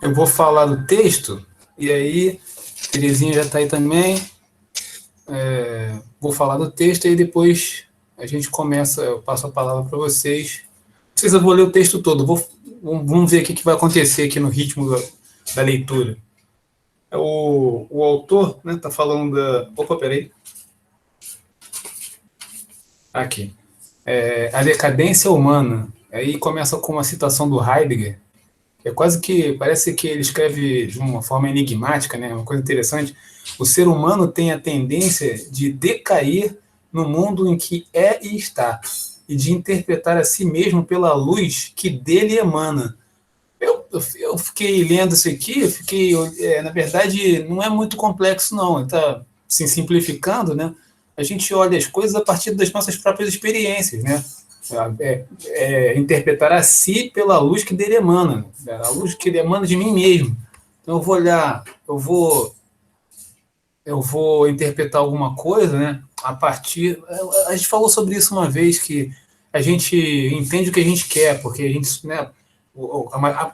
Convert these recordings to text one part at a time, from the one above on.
Eu vou falar do texto, e aí, Terezinha já está aí também. Vou falar do texto, e aí depois a gente começa, eu passo a palavra para vocês. Não sei se eu vou ler o texto todo, vamos ver o que vai acontecer aqui no ritmo da leitura. O autor está falando da... Opa, peraí. Aqui. A decadência humana. Aí começa com uma citação do Heidegger. É quase que, parece que ele escreve de uma forma enigmática, né? Uma coisa interessante. O ser humano tem a tendência de decair no mundo em que é e está, e de interpretar a si mesmo pela luz que dele emana. Eu fiquei lendo isso aqui, na verdade, não é muito complexo, não. Está se simplificando, né? A gente olha as coisas a partir das nossas próprias experiências, né? Interpretar a si pela luz que dele emana, a luz que ele emana de mim mesmo. Então eu vou olhar, eu vou interpretar alguma coisa, né? A partir, a gente falou sobre isso uma vez, que a gente entende o que a gente quer, porque a gente, né?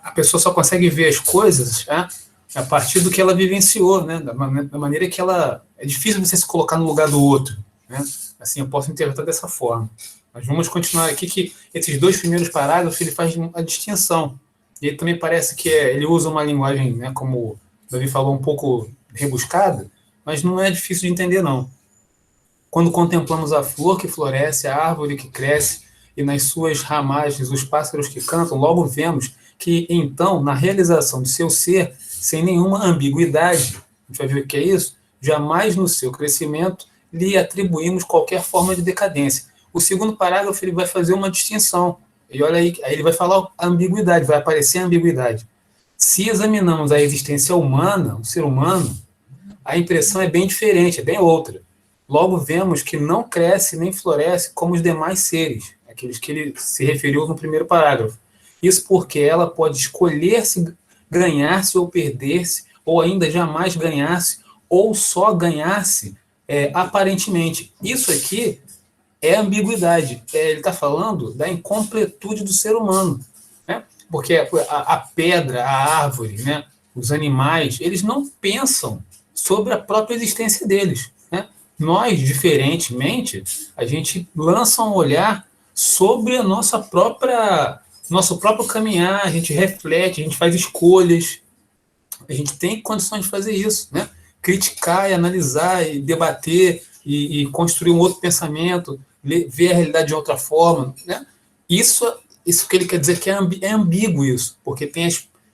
A pessoa só consegue ver as coisas, né, a partir do que ela vivenciou, né? Da maneira que ela, é difícil você se colocar no lugar do outro, né? Assim, eu posso interpretar dessa forma. Mas vamos continuar aqui, que esses dois primeiros parágrafos ele faz a distinção. E ele também parece que ele usa uma linguagem, né, como o Davi falou, um pouco rebuscada, mas não é difícil de entender, não. Quando contemplamos a flor que floresce, a árvore que cresce, e nas suas ramagens os pássaros que cantam, logo vemos que, então, na realização de seu ser, sem nenhuma ambiguidade, a gente vai ver o que é isso, jamais no seu crescimento lhe atribuímos qualquer forma de decadência. O segundo parágrafo ele vai fazer uma distinção. E olha aí ele vai falar a ambiguidade, vai aparecer a ambiguidade. Se examinamos a existência humana, o ser humano, a impressão é bem diferente, é bem outra. Logo vemos que não cresce nem floresce como os demais seres, aqueles que ele se referiu no primeiro parágrafo. Isso porque ela pode escolher-se, ganhar-se ou perder-se, ou ainda jamais ganhar-se, ou só ganhar-se aparentemente. Isso aqui é ambiguidade. Ele está falando da incompletude do ser humano, né? Porque a pedra, a árvore, né, os animais, eles não pensam sobre a própria existência deles, né? Nós, diferentemente, a gente lança um olhar sobre a nosso próprio caminhar, a gente reflete, a gente faz escolhas, a gente tem condições de fazer isso, né? Criticar e analisar e debater e construir um outro pensamento, ver a realidade de outra forma, né? Isso que ele quer dizer que é ambíguo isso, porque tem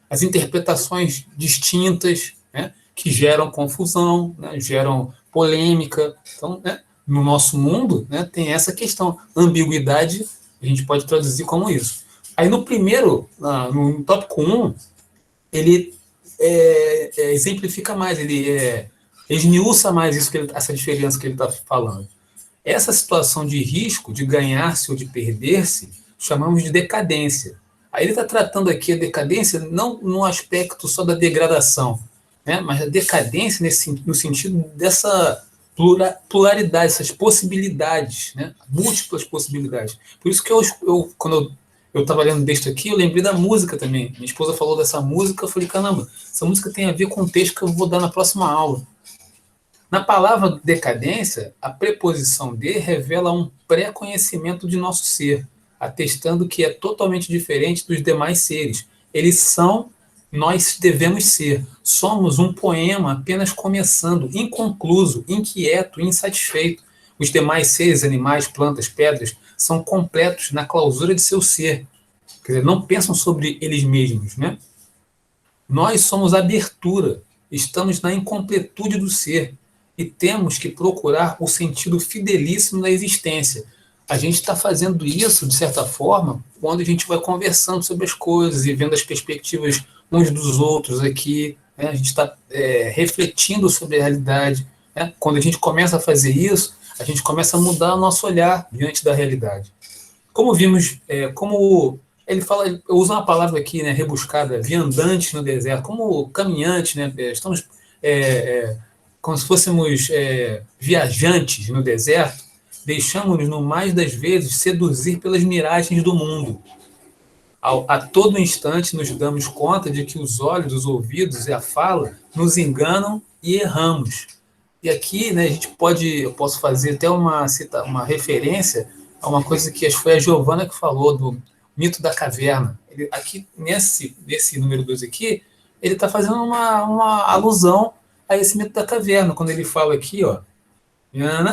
as interpretações distintas, né, que geram confusão, né, geram polêmica. Então, né, no nosso mundo, né, tem essa questão. Ambiguidade, a gente pode traduzir como isso. Aí no primeiro, no tópico 1, ele exemplifica mais, ele esmiuça mais isso essa diferença que ele está falando. Essa situação de risco, de ganhar-se ou de perder-se, chamamos de decadência. Aí ele está tratando aqui a decadência não no aspecto só da degradação, né, mas a decadência no sentido dessa pluralidade, essas possibilidades, né, múltiplas possibilidades. Por isso que quando eu estava lendo texto aqui, eu lembrei da música também. Minha esposa falou dessa música, eu falei, caramba, essa música tem a ver com o texto que eu vou dar na próxima aula. Na palavra decadência, a preposição de revela um pré-conhecimento de nosso ser, atestando que é totalmente diferente dos demais seres. Eles são, nós devemos ser. Somos um poema apenas começando, inconcluso, inquieto, insatisfeito. Os demais seres, animais, plantas, pedras, são completos na clausura de seu ser. Quer dizer, não pensam sobre eles mesmos, né? Nós somos abertura, estamos na incompletude do ser e temos que procurar o sentido fidelíssimo da existência. A gente está fazendo isso, de certa forma, quando a gente vai conversando sobre as coisas e vendo as perspectivas uns dos outros aqui, né? A gente está refletindo sobre a realidade, né? Quando a gente começa a fazer isso, a gente começa a mudar o nosso olhar diante da realidade. Como vimos, como ele fala, eu uso uma palavra aqui, né, rebuscada, viandantes no deserto, como caminhantes, né, estamos como se fôssemos viajantes no deserto, deixamos-nos, no mais das vezes, seduzir pelas miragens do mundo. A todo instante nos damos conta de que os olhos, os ouvidos e a fala nos enganam e erramos. E aqui, né, eu posso fazer até uma referência a uma coisa que acho que foi a Giovana que falou do mito da caverna. Aqui, nesse número 2 aqui, ele está fazendo uma alusão a esse mito da caverna, quando ele fala aqui, ó,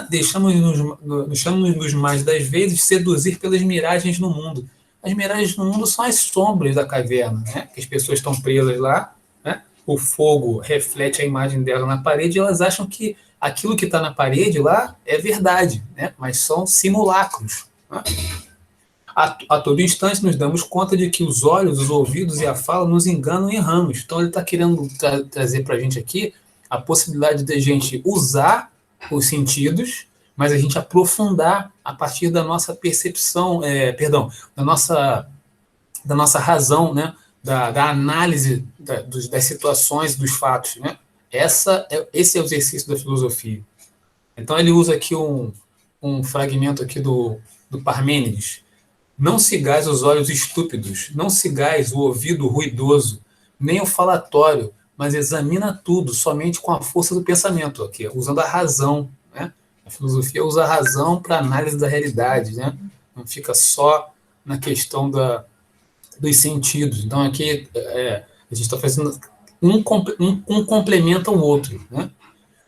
deixamos-nos mais das vezes seduzir pelas miragens no mundo. As miragens no mundo são as sombras da caverna, né? Que as pessoas estão presas lá, né? O fogo reflete a imagem dela na parede e elas acham que aquilo que está na parede lá é verdade, né? Mas são simulacros. Né? A todo instante nos damos conta de que os olhos, os ouvidos e a fala nos enganam e erramos. Então ele está querendo trazer para a gente aqui a possibilidade de a gente usar os sentidos, mas a gente aprofundar a partir da nossa percepção, da nossa razão, né? Da análise das situações, dos fatos. Né? Esse é o exercício da filosofia. Então ele usa aqui um fragmento aqui do Parmênides. Não sigais os olhos estúpidos, não sigais o ouvido ruidoso, nem o falatório, mas examina tudo somente com a força do pensamento, aqui, usando a razão. Né? A filosofia usa a razão para análise da realidade, né? Não fica só na questão dos sentidos. Então, aqui a gente está fazendo um complementa o outro. Né?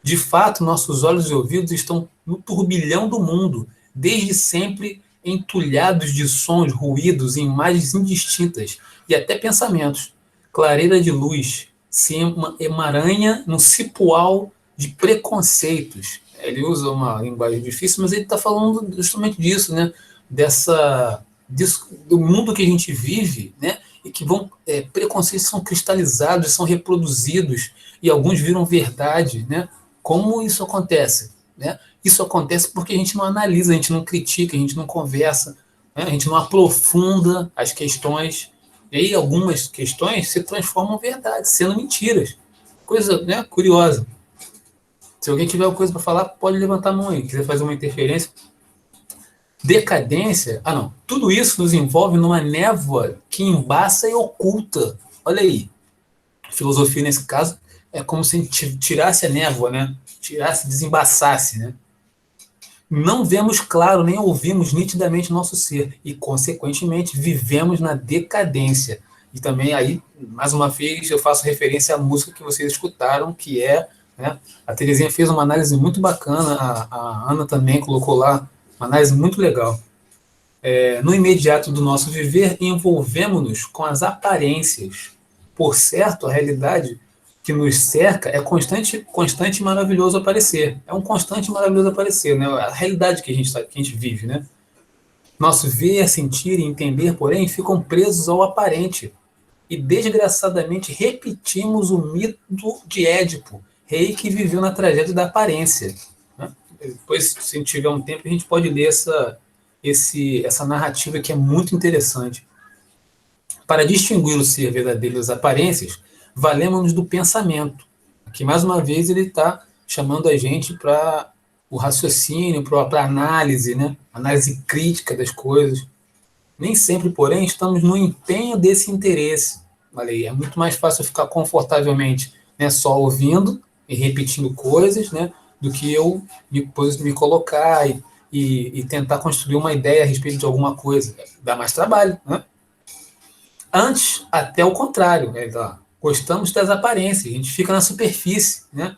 De fato, nossos olhos e ouvidos estão no turbilhão do mundo, desde sempre entulhados de sons, ruídos, imagens indistintas e até pensamentos. Clareira de luz se emaranha num cipoal de preconceitos. Ele usa uma linguagem difícil, mas ele está falando justamente disso, né? Do mundo que a gente vive, né? E que preconceitos são cristalizados, são reproduzidos, e alguns viram verdade, né? Como isso acontece? Né? Isso acontece porque a gente não analisa, a gente não critica, a gente não conversa, né? A gente não aprofunda as questões, e aí algumas questões se transformam em verdade, sendo mentiras. Coisa, né, curiosa. Se alguém tiver alguma coisa para falar, pode levantar a mão aí, quiser fazer uma interferência. Decadência, tudo isso nos envolve numa névoa que embaça e oculta. Olha aí, filosofia nesse caso é como se a gente tirasse a névoa, né? Desembaçasse, né? Não vemos claro, nem ouvimos nitidamente nosso ser e, consequentemente, vivemos na decadência. E também aí, mais uma vez, eu faço referência à música que vocês escutaram, que é, né, a Terezinha fez uma análise muito bacana, a Ana também colocou lá uma análise muito legal. No imediato do nosso viver, envolvemos-nos com as aparências. Por certo, a realidade que nos cerca é constante e maravilhoso aparecer. É um constante e maravilhoso aparecer, né? A realidade que a gente vive, né? Nosso ver, sentir e entender, porém, ficam presos ao aparente. E, desgraçadamente, repetimos o mito de Édipo, rei que viveu na tragédia da aparência. Né? Depois, se tiver um tempo, a gente pode ler essa narrativa que é muito interessante. Para distinguir o ser verdadeiro das aparências, valemos-nos do pensamento. Aqui, mais uma vez, ele está chamando a gente para o raciocínio, para a análise, né? Análise crítica das coisas. Nem sempre, porém, estamos no empenho desse interesse. Olha aí, é muito mais fácil ficar confortavelmente, né, só ouvindo e repetindo coisas, né, do que eu me colocar e tentar construir uma ideia a respeito de alguma coisa. Dá mais trabalho, né? Antes, até o contrário, né? Gostamos das aparências, a gente fica na superfície, né?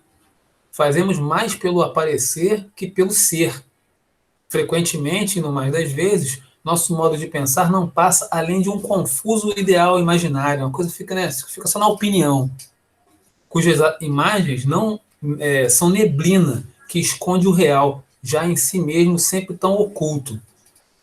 Fazemos mais pelo aparecer que pelo ser. Frequentemente, no mais das vezes, nosso modo de pensar não passa além de um confuso ideal imaginário, uma coisa fica, né, fica só na opinião, cujas imagens não são neblina que esconde o real, já em si mesmo sempre tão oculto.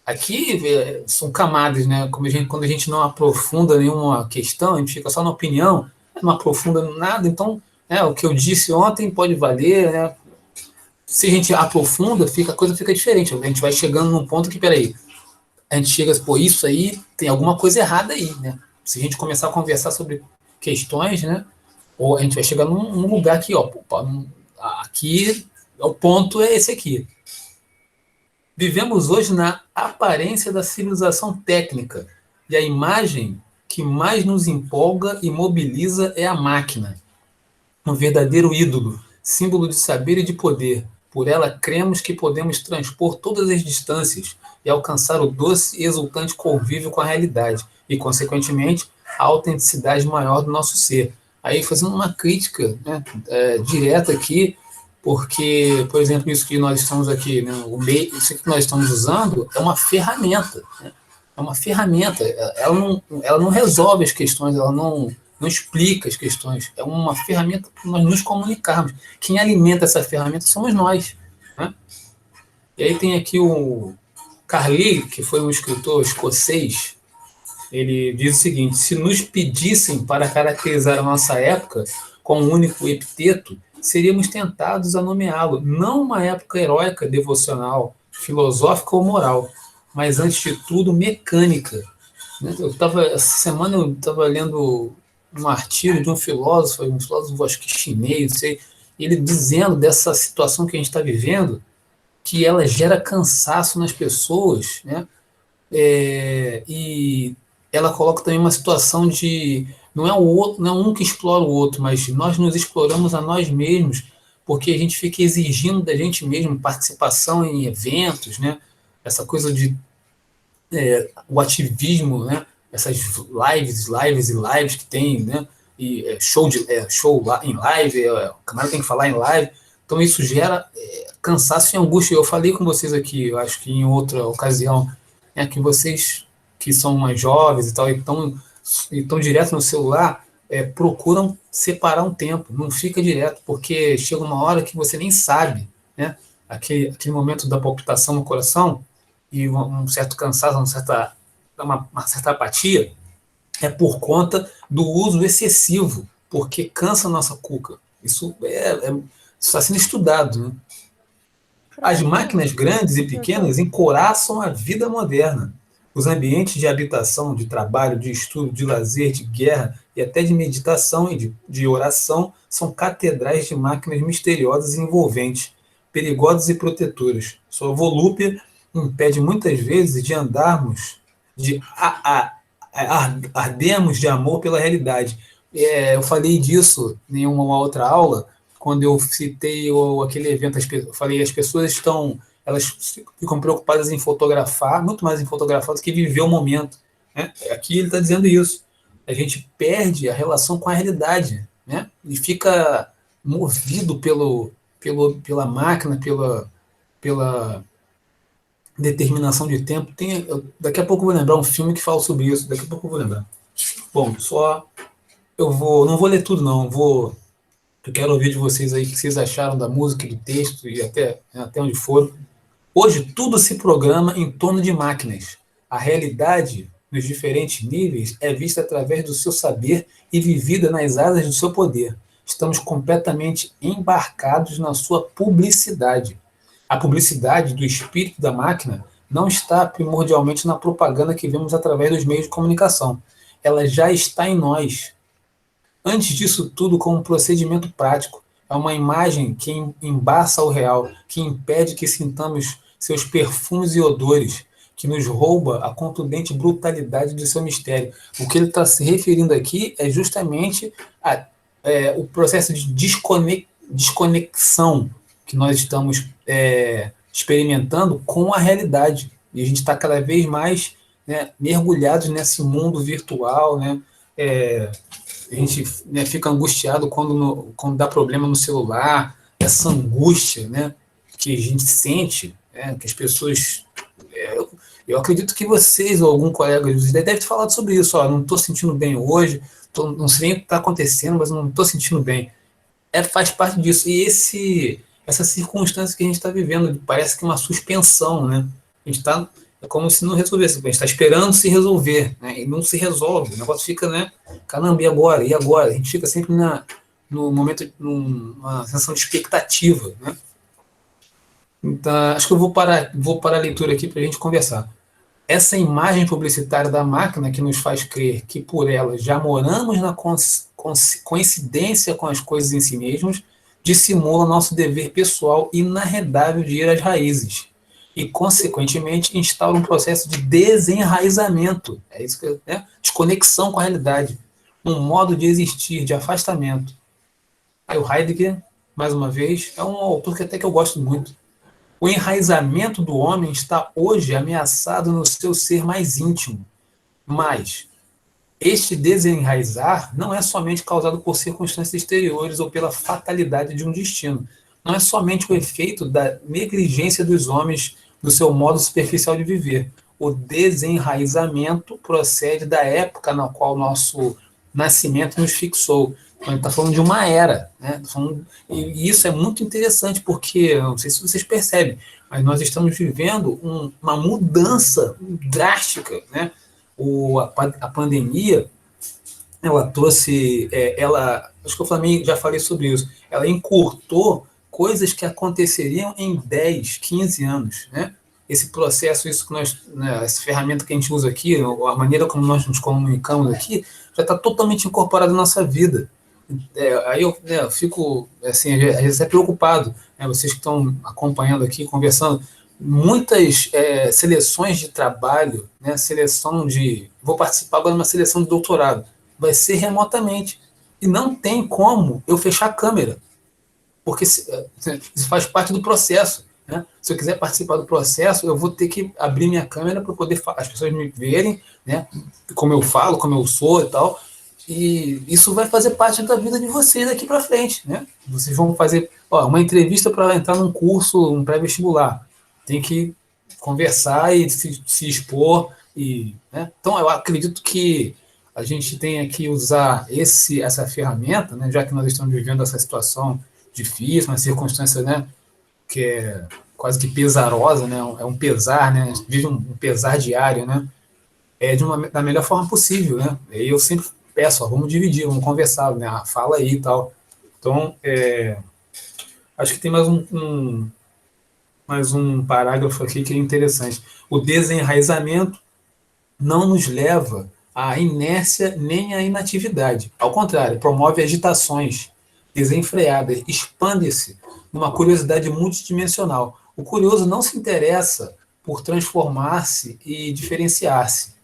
Aqui são camadas, né? Quando a gente não aprofunda nenhuma questão, a gente fica só na opinião, não aprofunda nada, então o que eu disse ontem pode valer, né? Se a gente aprofunda, a coisa fica diferente. A gente vai chegando num ponto que, peraí, a gente chega, pô, isso aí tem alguma coisa errada aí, né? Se a gente começar a conversar sobre questões, né? Ou a gente vai chegar num lugar aqui, ó, aqui, o ponto é esse aqui. Vivemos hoje na aparência da civilização técnica, e a imagem que mais nos empolga e mobiliza é a máquina, um verdadeiro ídolo, símbolo de saber e de poder. Por ela cremos que podemos transpor todas as distâncias e alcançar o doce e exultante convívio com a realidade e, consequentemente, a autenticidade maior do nosso ser. Aí fazendo uma crítica, né, direta aqui, porque, por exemplo, isso que nós estamos aqui, né, isso que nós estamos usando é uma ferramenta, né? É uma ferramenta, ela não resolve as questões, ela não explica as questões, é uma ferramenta para nós nos comunicarmos. Quem alimenta essa ferramenta somos nós, né? E aí tem aqui o Carlyle, que foi um escritor escocês, ele diz o seguinte: se nos pedissem para caracterizar a nossa época com um único epiteto, seríamos tentados a nomeá-lo, não uma época heróica, devocional, filosófica ou moral, mas, antes de tudo, mecânica. Essa semana eu estava lendo um artigo de um filósofo acho que chinês, não sei, ele dizendo dessa situação que a gente está vivendo, que ela gera cansaço nas pessoas, né? E ela coloca também uma situação de não é o outro, não é um que explora o outro, mas nós nos exploramos a nós mesmos, porque a gente fica exigindo da gente mesmo participação em eventos, né? Essa coisa de o ativismo, né? Essas lives que tem, né? E show em live, o camarada tem que falar em live, então isso gera cansaço e angústia. Eu falei com vocês aqui, eu acho que em outra ocasião, né, que vocês que são mais jovens e tal, e estão direto no celular, procuram separar um tempo, não fica direto, porque chega uma hora que você nem sabe, né? Aquele momento da palpitação no coração e um certo cansaço, uma certa apatia, é por conta do uso excessivo, porque cansa a nossa cuca. Isso está sendo estudado, né? As máquinas grandes e pequenas encoraçam a vida moderna. Os ambientes de habitação, de trabalho, de estudo, de lazer, de guerra e até de meditação e de oração são catedrais de máquinas misteriosas e envolventes, perigosas e protetoras. Sua volúpia impede muitas vezes de andarmos, de ardermos de amor pela realidade. Eu falei disso em uma outra aula, quando eu citei aquele evento. Eu falei, as pessoas elas ficam preocupadas em fotografar, muito mais em fotografar do que viver o momento, né? Aqui ele está dizendo isso. A gente perde a relação com a realidade, né? E fica movido pela máquina, pela determinação de tempo. Daqui a pouco eu vou lembrar um filme que fala sobre isso. Daqui a pouco eu vou lembrar. Bom, não vou ler tudo, não. Eu quero ouvir de vocês aí o que vocês acharam da música, do texto e até onde foram. Hoje, tudo se programa em torno de máquinas. A realidade, nos diferentes níveis, é vista através do seu saber e vivida nas asas do seu poder. Estamos completamente embarcados na sua publicidade. A publicidade do espírito da máquina não está primordialmente na propaganda que vemos através dos meios de comunicação. Ela já está em nós. Antes disso tudo, como um procedimento prático, é uma imagem que embaça o real, que impede que sintamos seus perfumes e odores, que nos rouba a contundente brutalidade do seu mistério. O que ele está se referindo aqui é justamente o processo de desconexão que nós estamos experimentando com a realidade. E a gente está cada vez mais, né, mergulhados nesse mundo virtual, né? A gente, né, fica angustiado quando dá problema no celular, essa angústia, né, que a gente sente, né, que as pessoas... eu acredito que vocês ou algum colega de vocês deve ter falado sobre isso. Não estou sentindo bem hoje, não sei nem o que está acontecendo, mas não estou sentindo bem. Faz parte disso. E essa circunstância que a gente está vivendo, parece que é uma suspensão, né? A gente está... É como se não resolvesse. A gente está esperando se resolver, né? E não se resolve. O negócio fica, né? Caramba, e agora? E agora? A gente fica sempre no momento, numa sensação de expectativa, né? Então, acho que eu vou parar a leitura aqui para a gente conversar. Essa imagem publicitária da máquina que nos faz crer que por ela já moramos na coincidência com as coisas em si mesmos, dissimula nosso dever pessoal inarredável de ir às raízes. e, consequentemente, instaura um processo de desenraizamento. É isso que, né? Desconexão com a realidade. Um modo de existir, de afastamento. Aí o Heidegger, mais uma vez, é um autor que até que eu gosto muito. O enraizamento do homem está hoje ameaçado no seu ser mais íntimo. Mas este desenraizar não é somente causado por circunstâncias exteriores ou pela fatalidade de um destino. Não é somente o efeito da negligência dos homens do seu modo superficial de viver. O desenraizamento procede da época na qual nosso nascimento nos fixou. Então, ele está falando de uma era. Né? E isso é muito interessante, porque, não sei se vocês percebem, mas nós estamos vivendo uma mudança drástica, né? A pandemia, ela trouxe, acho que eu já falei sobre isso, ela encurtou coisas que aconteceriam em 10, 15 anos, né? Esse processo, isso que nós, né, essa ferramenta que a gente usa aqui, a maneira como nós nos comunicamos aqui, já está totalmente incorporada na nossa vida. Aí eu fico, assim, às vezes é preocupado, né, vocês que estão acompanhando aqui, conversando, muitas seleções de trabalho, né, seleção de. Vou participar agora de uma seleção de doutorado, vai ser remotamente. E não tem como eu fechar a câmera, porque isso faz parte do processo. Né? Se eu quiser participar do processo, eu vou ter que abrir minha câmera para poder as pessoas me verem, né? Como eu falo, como eu sou e tal. E isso vai fazer parte da vida de vocês daqui para frente. Né? Vocês vão fazer uma entrevista para entrar num curso, um pré-vestibular. Tem que conversar e se expor. Né? Então, eu acredito que a gente tem que usar essa ferramenta, né? Já que nós estamos vivendo essa situação difícil, uma circunstância, né, que é quase que pesarosa, né, é um pesar, né, vive um pesar diário, né, da melhor forma possível, né, e eu sempre peço, vamos dividir, vamos conversar, né, fala aí e tal. Então, acho que tem mais um parágrafo aqui que é interessante. O desenraizamento não nos leva à inércia nem à inatividade. Ao contrário, promove agitações desenfreadas, expande-se numa curiosidade multidimensional. O curioso não se interessa por transformar-se e diferenciar-se.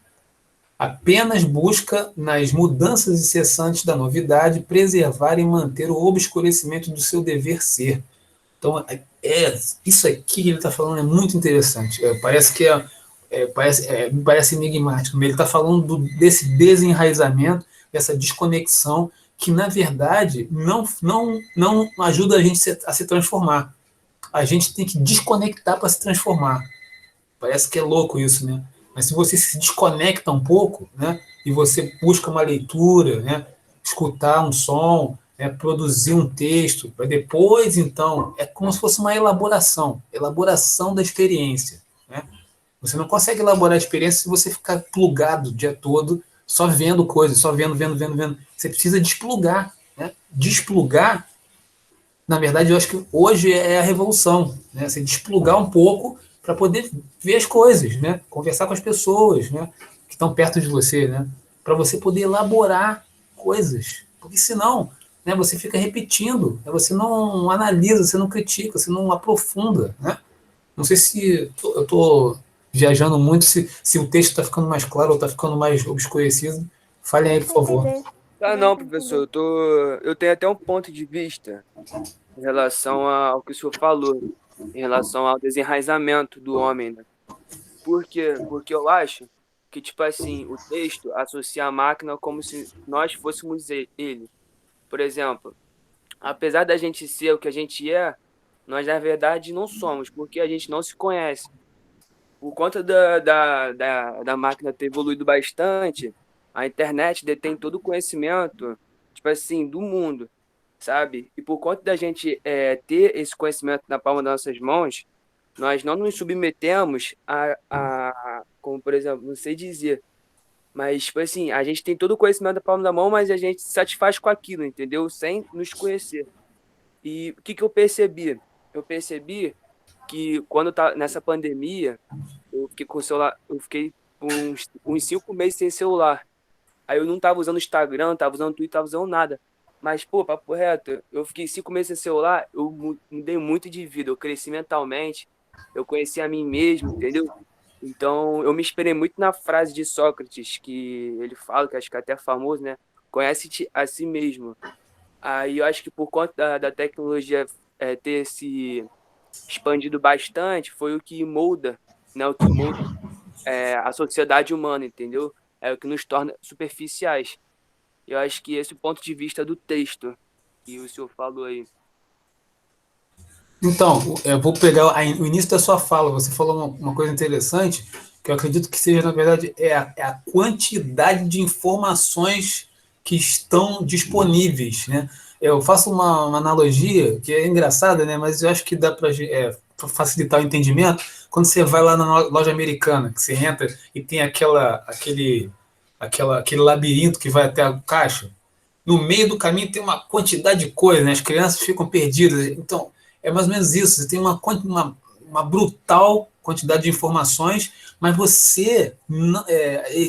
Apenas busca, nas mudanças incessantes da novidade, preservar e manter o obscurecimento do seu dever ser. Então, isso aqui que ele está falando é muito interessante. Parece que me parece enigmático, mas ele está falando desse desenraizamento, dessa desconexão, que na verdade não ajuda a gente a se transformar. A gente tem que desconectar para se transformar. Parece que é louco isso, né? Mas se você se desconecta um pouco, né, e você busca uma leitura, né, escutar um som, né, produzir um texto, para depois, então, é como se fosse uma elaboração da experiência. Né? Você não consegue elaborar a experiência se você ficar plugado o dia todo, só vendo coisas, só vendo, vendo, vendo, vendo. Você precisa desplugar. Né? Desplugar, na verdade, eu acho que hoje é a revolução. Né? Você desplugar um pouco para poder ver as coisas, né? Conversar com as pessoas, né? Que estão perto de você, né? Para você poder elaborar coisas. Porque senão, né, você fica repetindo, né? Você não analisa, você não critica, você não aprofunda. Né? Não sei se eu estou viajando muito, se o texto está ficando mais claro ou está ficando mais obscurecido. Falem aí, por favor. Ah, não, professor, eu tenho até um ponto de vista em relação ao que o senhor falou, em relação ao desenraizamento do homem, né? Por quê? Porque eu acho que, tipo assim, o texto associa a máquina como se nós fôssemos ele. Por exemplo, apesar da gente ser o que a gente é, nós na verdade não somos, porque a gente não se conhece. Por conta da máquina ter evoluído bastante, a internet detém todo o conhecimento, tipo assim, do mundo, sabe? E por conta da gente ter esse conhecimento na palma das nossas mãos, nós não nos submetemos como por exemplo, não sei dizer, mas tipo assim, a gente tem todo o conhecimento da palma da mão, mas a gente se satisfaz com aquilo, entendeu? Sem nos conhecer. E o que que eu percebi? Eu percebi que quando tá nessa pandemia, eu fiquei com o celular, eu fiquei uns 5 meses sem celular. Aí eu não tava usando Instagram, não tava usando Twitter, tava usando nada. Mas, pô, papo reto, eu fiquei 5 meses sem celular, eu mudei muito de vida, eu cresci mentalmente, eu conheci a mim mesmo, entendeu? Então, eu me inspirei muito na frase de Sócrates, que ele fala, que acho que é até famoso, né? Conhece-te a si mesmo. Aí eu acho que por conta da tecnologia ter se expandido bastante, foi o que molda, né? O que molda a sociedade humana, entendeu? É o que nos torna superficiais. Eu acho que esse é o ponto de vista do texto que o senhor falou aí. Então, eu vou pegar o início da sua fala. Você falou uma coisa interessante, que eu acredito que seja, na verdade, é a quantidade de informações que estão disponíveis, né? Eu faço uma analogia que é engraçada, né? Mas eu acho que dá para facilitar o entendimento. Quando você vai lá na loja americana, que você entra e tem aquele labirinto que vai até a caixa, no meio do caminho tem uma quantidade de coisas, né? As crianças ficam perdidas. Então, é mais ou menos isso. Você tem uma brutal quantidade de informações, mas você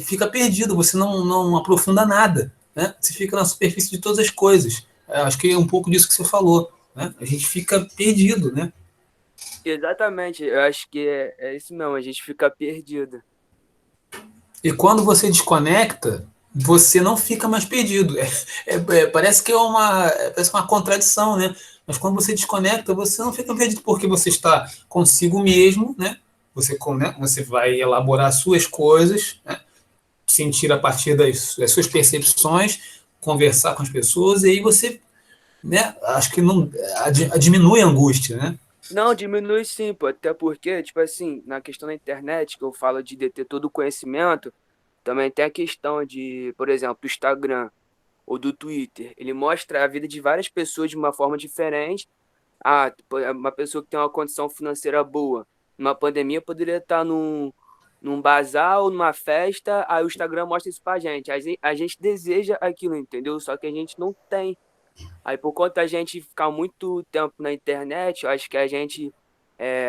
fica perdido, você não aprofunda nada. Né? Você fica na superfície de todas as coisas. Acho que é um pouco disso que você falou. Né? A gente fica perdido, né? Exatamente, eu acho que é isso mesmo, a gente fica perdido. E quando você desconecta, você não fica mais perdido. Parece que parece uma contradição, né? Mas quando você desconecta, você não fica perdido porque você está consigo mesmo, né? Você vai elaborar suas coisas, né? Sentir a partir das suas percepções, conversar com as pessoas, e aí você, né? Acho que não diminui a angústia, né? Não, diminui sim, pô, até porque, tipo assim, na questão da internet, que eu falo de deter todo o conhecimento, também tem a questão de, por exemplo, do Instagram ou do Twitter. Ele mostra a vida de várias pessoas de uma forma diferente. Ah, pô, uma pessoa que tem uma condição financeira boa, numa pandemia, poderia estar num bazar ou numa festa, aí o Instagram mostra isso pra gente. A gente deseja aquilo, entendeu? Só que a gente não tem. Aí, por conta da gente ficar muito tempo na internet, eu acho que a gente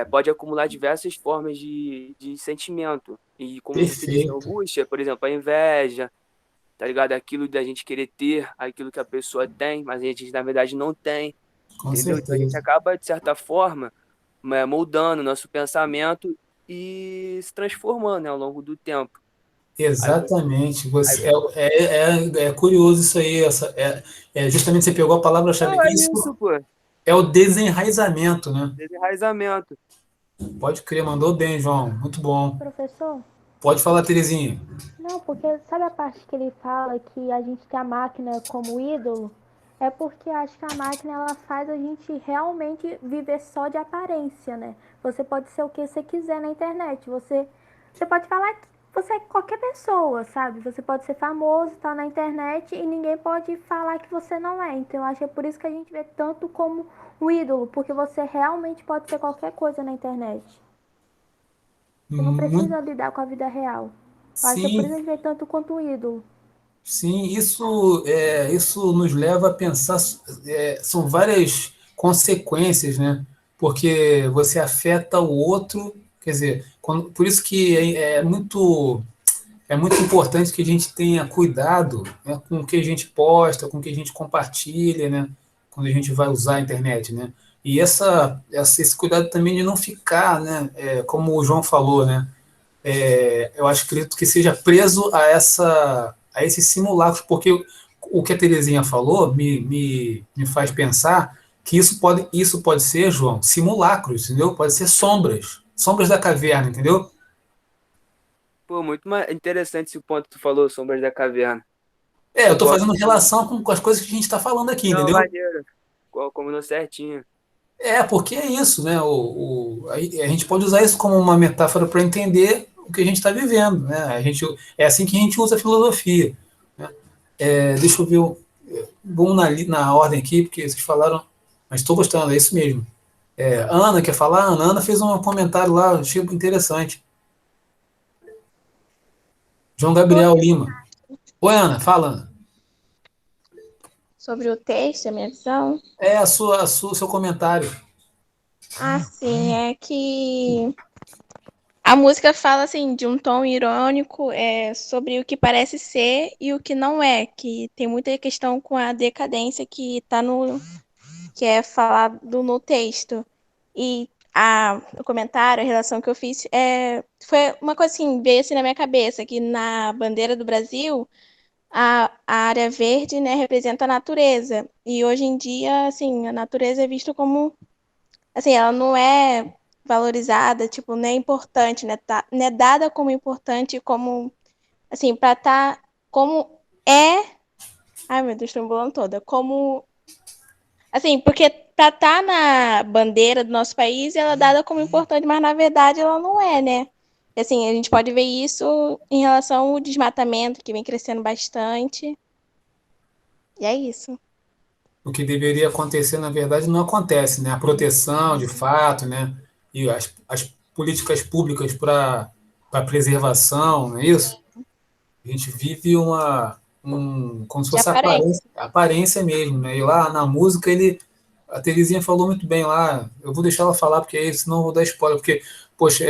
pode acumular diversas formas de sentimento. E como você disse, a Perfeito. angústia, por exemplo, a inveja, tá ligado? Aquilo da gente querer ter, aquilo que a pessoa tem, mas a gente, na verdade, não tem, Com entendeu? Então, a gente certeza. acaba, de certa forma, moldando nosso pensamento e se transformando, né, ao longo do tempo. Aí, Exatamente. aí, É curioso isso aí. Justamente você pegou a palavra-chave. não, é Isso isso, pô. é o desenraizamento, né? Desenraizamento. Pode crer, mandou bem, João. Muito bom. Professor? Pode falar, Terezinha. Não, porque sabe a parte que ele fala que a gente tem a máquina como ídolo? É porque acho que a máquina ela faz a gente realmente viver só de aparência, né? Você pode ser o que você quiser na internet. Você pode falar que você é qualquer pessoa, sabe? Você pode ser famoso, tá na internet e ninguém pode falar que você não é. Então eu acho que é por isso que a gente vê tanto como um ídolo, porque você realmente pode ser qualquer coisa na internet. Você não Muito, precisa lidar com a vida real. Eu acho que é por isso sim, que a gente vê tanto quanto um ídolo. sim. Isso nos leva a pensar. São várias consequências, né? Porque você afeta o outro. Quer dizer, por isso que é muito importante que a gente tenha cuidado, né, com o que a gente posta, com o que a gente compartilha, né, quando a gente vai usar a internet, né. E esse cuidado também de não ficar, né, como o João falou, né, eu acho que acredito que seja preso a esses simulacros, porque o que a Terezinha falou me faz pensar que isso pode ser, João, simulacros, entendeu? Pode ser sombras da caverna, entendeu? Pô, muito interessante esse ponto que tu falou, Sombras da Caverna. Eu Eu estou gosto fazendo muito. relação com as coisas que a gente está falando aqui, Não, entendeu? maneiro. Combinou certinho. Porque é isso, né? A gente pode usar isso como uma metáfora para entender o que a gente está vivendo, né? É assim que a gente usa a filosofia. Né? Deixa eu ver, vamos na ordem aqui, porque vocês falaram, mas estou gostando, é isso mesmo. Ana quer falar? Ana fez um comentário lá, achei interessante. João Oi, Gabriel Lima. Oi, Ana, fala, Ana. sobre o texto, a minha visão. O seu comentário. Sim, é que a música fala assim de um tom irônico sobre o que parece ser e o que não é, que tem muita questão com a decadência que tá no que é falado no texto. E o comentário, a relação que eu fiz, foi uma coisa assim, veio assim na minha cabeça, que na bandeira do Brasil, a área verde, né, representa a natureza. E hoje em dia, assim, a natureza é vista como, assim, ela não é valorizada, tipo, não é importante, né, não é dada como importante, como, assim, para estar como é. Ai, meu Deus, estou embolando toda. Como. Assim, porque pra estar na bandeira do nosso país, ela é dada como importante, mas na verdade ela não é, né? E, assim, a gente pode ver isso em relação ao desmatamento, que vem crescendo bastante. E é isso. O que deveria acontecer, na verdade, não acontece, né? A proteção, de fato, né? E as políticas públicas para a preservação, não é isso? A gente vive como se De fosse aparência. aparência mesmo, né? E lá na música a Terezinha falou muito bem lá. Eu vou deixar ela falar porque aí senão eu vou dar spoiler, porque poxa,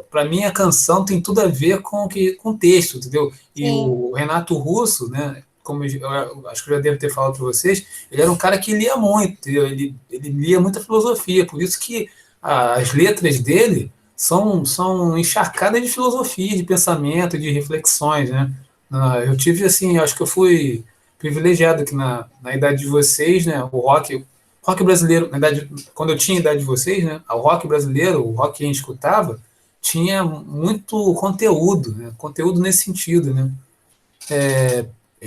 para mim a canção tem tudo a ver com o texto, entendeu? E Sim. o Renato Russo, né? Como eu acho que eu já devo ter falado para vocês, ele era um cara que lia muito, entendeu? Ele lia muita filosofia, por isso que as letras dele são encharcadas de filosofia, de pensamento, de reflexões, né? Eu tive, assim, acho que eu fui privilegiado aqui na idade de vocês, né? O rock brasileiro, na idade, quando eu tinha a idade de vocês, né? O rock brasileiro, o rock que a gente escutava, tinha muito conteúdo, né? Conteúdo nesse sentido, né?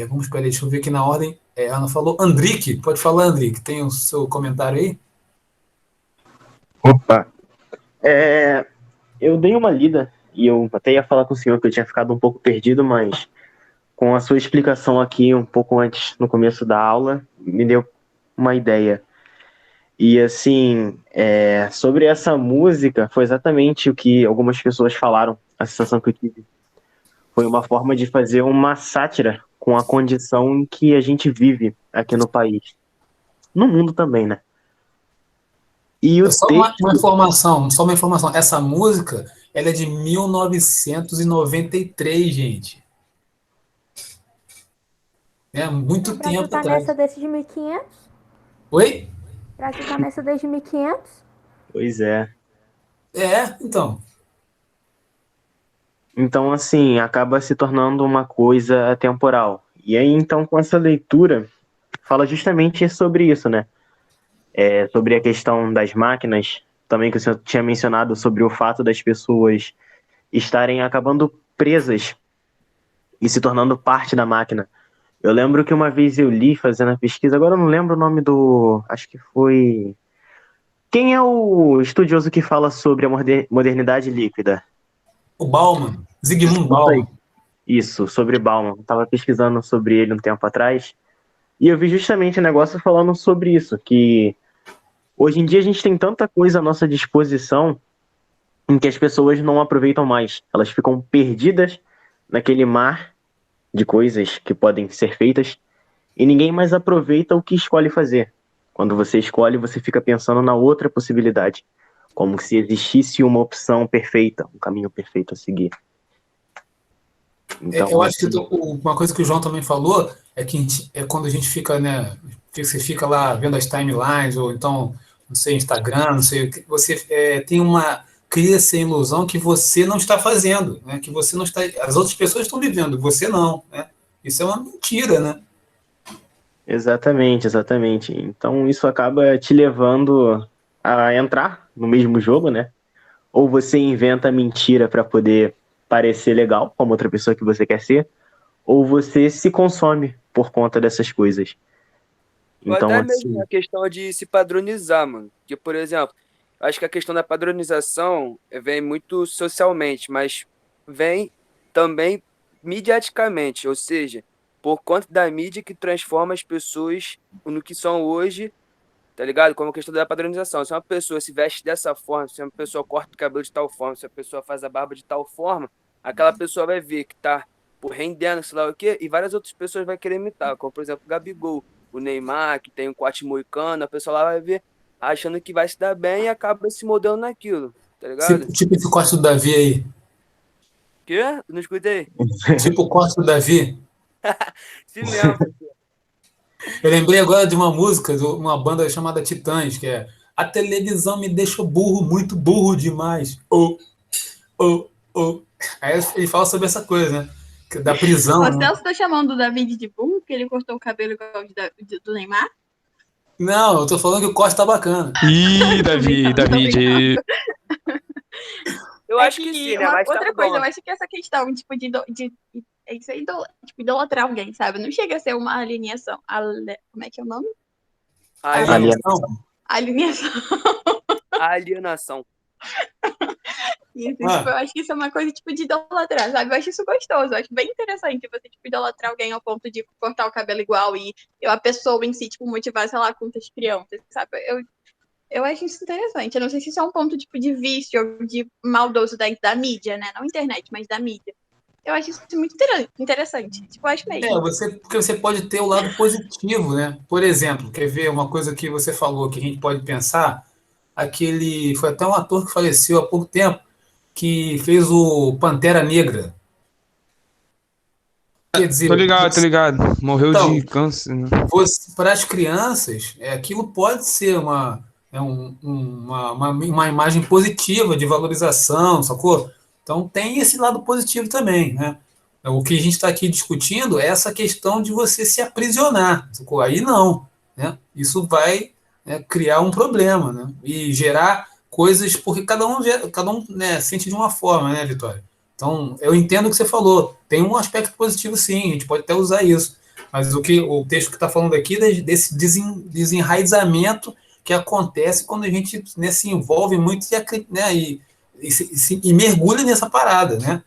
Vamos, peraí, deixa eu ver aqui na ordem. A Ana falou, Andrique, pode falar, Andrique, tem o seu comentário aí? Opa, eu dei uma lida e eu até ia falar com o senhor que eu tinha ficado um pouco perdido, mas com a sua explicação aqui um pouco antes, no começo da aula, me deu uma ideia. E assim, sobre essa música, foi exatamente o que algumas pessoas falaram, a sensação que eu tive. Foi uma forma de fazer uma sátira com a condição em que a gente vive aqui no país. No mundo também, né? E o Só uma texto, informação, só uma informação. Essa música, ela é de 1993, gente. É O muito Brasil tempo tá nessa atrás. desde 1500. Oi? O Brasil tá nessa desde 1500. pois é. Então. Então, assim, acaba se tornando uma coisa temporal. E aí, então, com essa leitura, fala justamente sobre isso, né? Sobre a questão das máquinas, também que o senhor tinha mencionado sobre o fato das pessoas estarem acabando presas e se tornando parte da máquina. Eu lembro que uma vez eu li fazendo a pesquisa, agora eu não lembro o nome do. Acho que foi. Quem é o estudioso que fala sobre a modernidade líquida? O Bauman, Zygmunt Isso aí. Bauman. Isso, sobre Bauman. Estava pesquisando sobre ele um tempo atrás. E eu vi justamente um negócio falando sobre isso, que hoje em dia a gente tem tanta coisa à nossa disposição em que as pessoas não aproveitam mais. Elas ficam perdidas naquele mar de coisas que podem ser feitas e ninguém mais aproveita o que escolhe fazer. Quando você escolhe, você fica pensando na outra possibilidade, como se existisse uma opção perfeita, um caminho perfeito a seguir. Então, Eu acho que uma coisa que o João também falou é que quando a gente fica, né? Você fica lá vendo as timelines, ou então, não sei, Instagram, não sei, você cria-se a ilusão que você não está fazendo, né? Que você não está. As outras pessoas estão vivendo, você não, né? Isso é uma mentira, né? exatamente, exatamente. Então isso acaba te levando a entrar no mesmo jogo, né? Ou você inventa mentira para poder parecer legal, como outra pessoa que você quer ser, ou você se consome por conta dessas coisas. Ou Então, até mesmo assim, a questão de se padronizar, mano. Que, por exemplo, eu acho que a questão da padronização vem muito socialmente, mas vem também mediaticamente, ou seja, por conta da mídia que transforma as pessoas no que são hoje, tá ligado? Como a questão da padronização. Se uma pessoa se veste dessa forma, se uma pessoa corta o cabelo de tal forma, se a pessoa faz a barba de tal forma, aquela pessoa vai ver que tá pô, rendendo, sei lá o quê, e várias outras pessoas vão querer imitar, como por exemplo o Gabigol, o Neymar, que tem um corte moicano, a pessoa lá vai ver achando que vai se dar bem e acaba se moldando naquilo, tá ligado? Tipo esse corte do Davi aí. Quê? Não escutei? Tipo o corte do Davi. Se mesmo. Eu lembrei agora de uma música de uma banda chamada Titãs, que é A televisão me deixou burro, muito burro demais. Aí ele fala sobre essa coisa, né? Da prisão. O Né? Celso tá chamando o David de burro porque ele cortou o cabelo igual do Neymar? Não, eu tô falando que o corte tá bacana. Ih, David. Eu acho que sim, né? Mas outra tá coisa, bom. eu acho que essa questão, tipo, é isso aí, tipo, idolatrar alguém, sabe? Não chega a ser uma alienação. Como é que é o nome? Alienação. Alienação. Alienação. Isso, tipo, eu acho que isso é uma coisa, tipo, de idolatrar, sabe? Eu acho isso gostoso, eu acho bem interessante você, tipo, idolatrar alguém ao ponto de cortar o cabelo igual e a pessoa em si, tipo, motivar, sei lá, quantas crianças, sabe? Eu acho isso interessante. Eu não sei se isso é um ponto, tipo, de vício ou de maldoso da mídia, né? Não internet, mas da mídia. Eu acho isso muito interessante. Tipo, eu acho mesmo. Porque você pode ter o lado positivo, né? Por exemplo, quer ver uma coisa que você falou que a gente pode pensar? Foi até um ator que faleceu há pouco tempo, que fez o Pantera Negra. Quer dizer, Tô ligado. Morreu Então, de câncer, né? para as crianças, aquilo pode ser uma imagem positiva de valorização, sacou? Então tem esse lado positivo também, né? O que a gente está aqui discutindo é essa questão de você se aprisionar, sacou? Aí não, né? Isso vai, né, criar um problema, né? E gerar coisas, porque cada um, né, sente de uma forma, né, Vitória? Então, eu entendo o que você falou. Tem um aspecto positivo, sim, a gente pode até usar isso. Mas o texto que está falando aqui desse desenraizamento que acontece quando a gente, né, se envolve muito né, e mergulha nessa parada, né?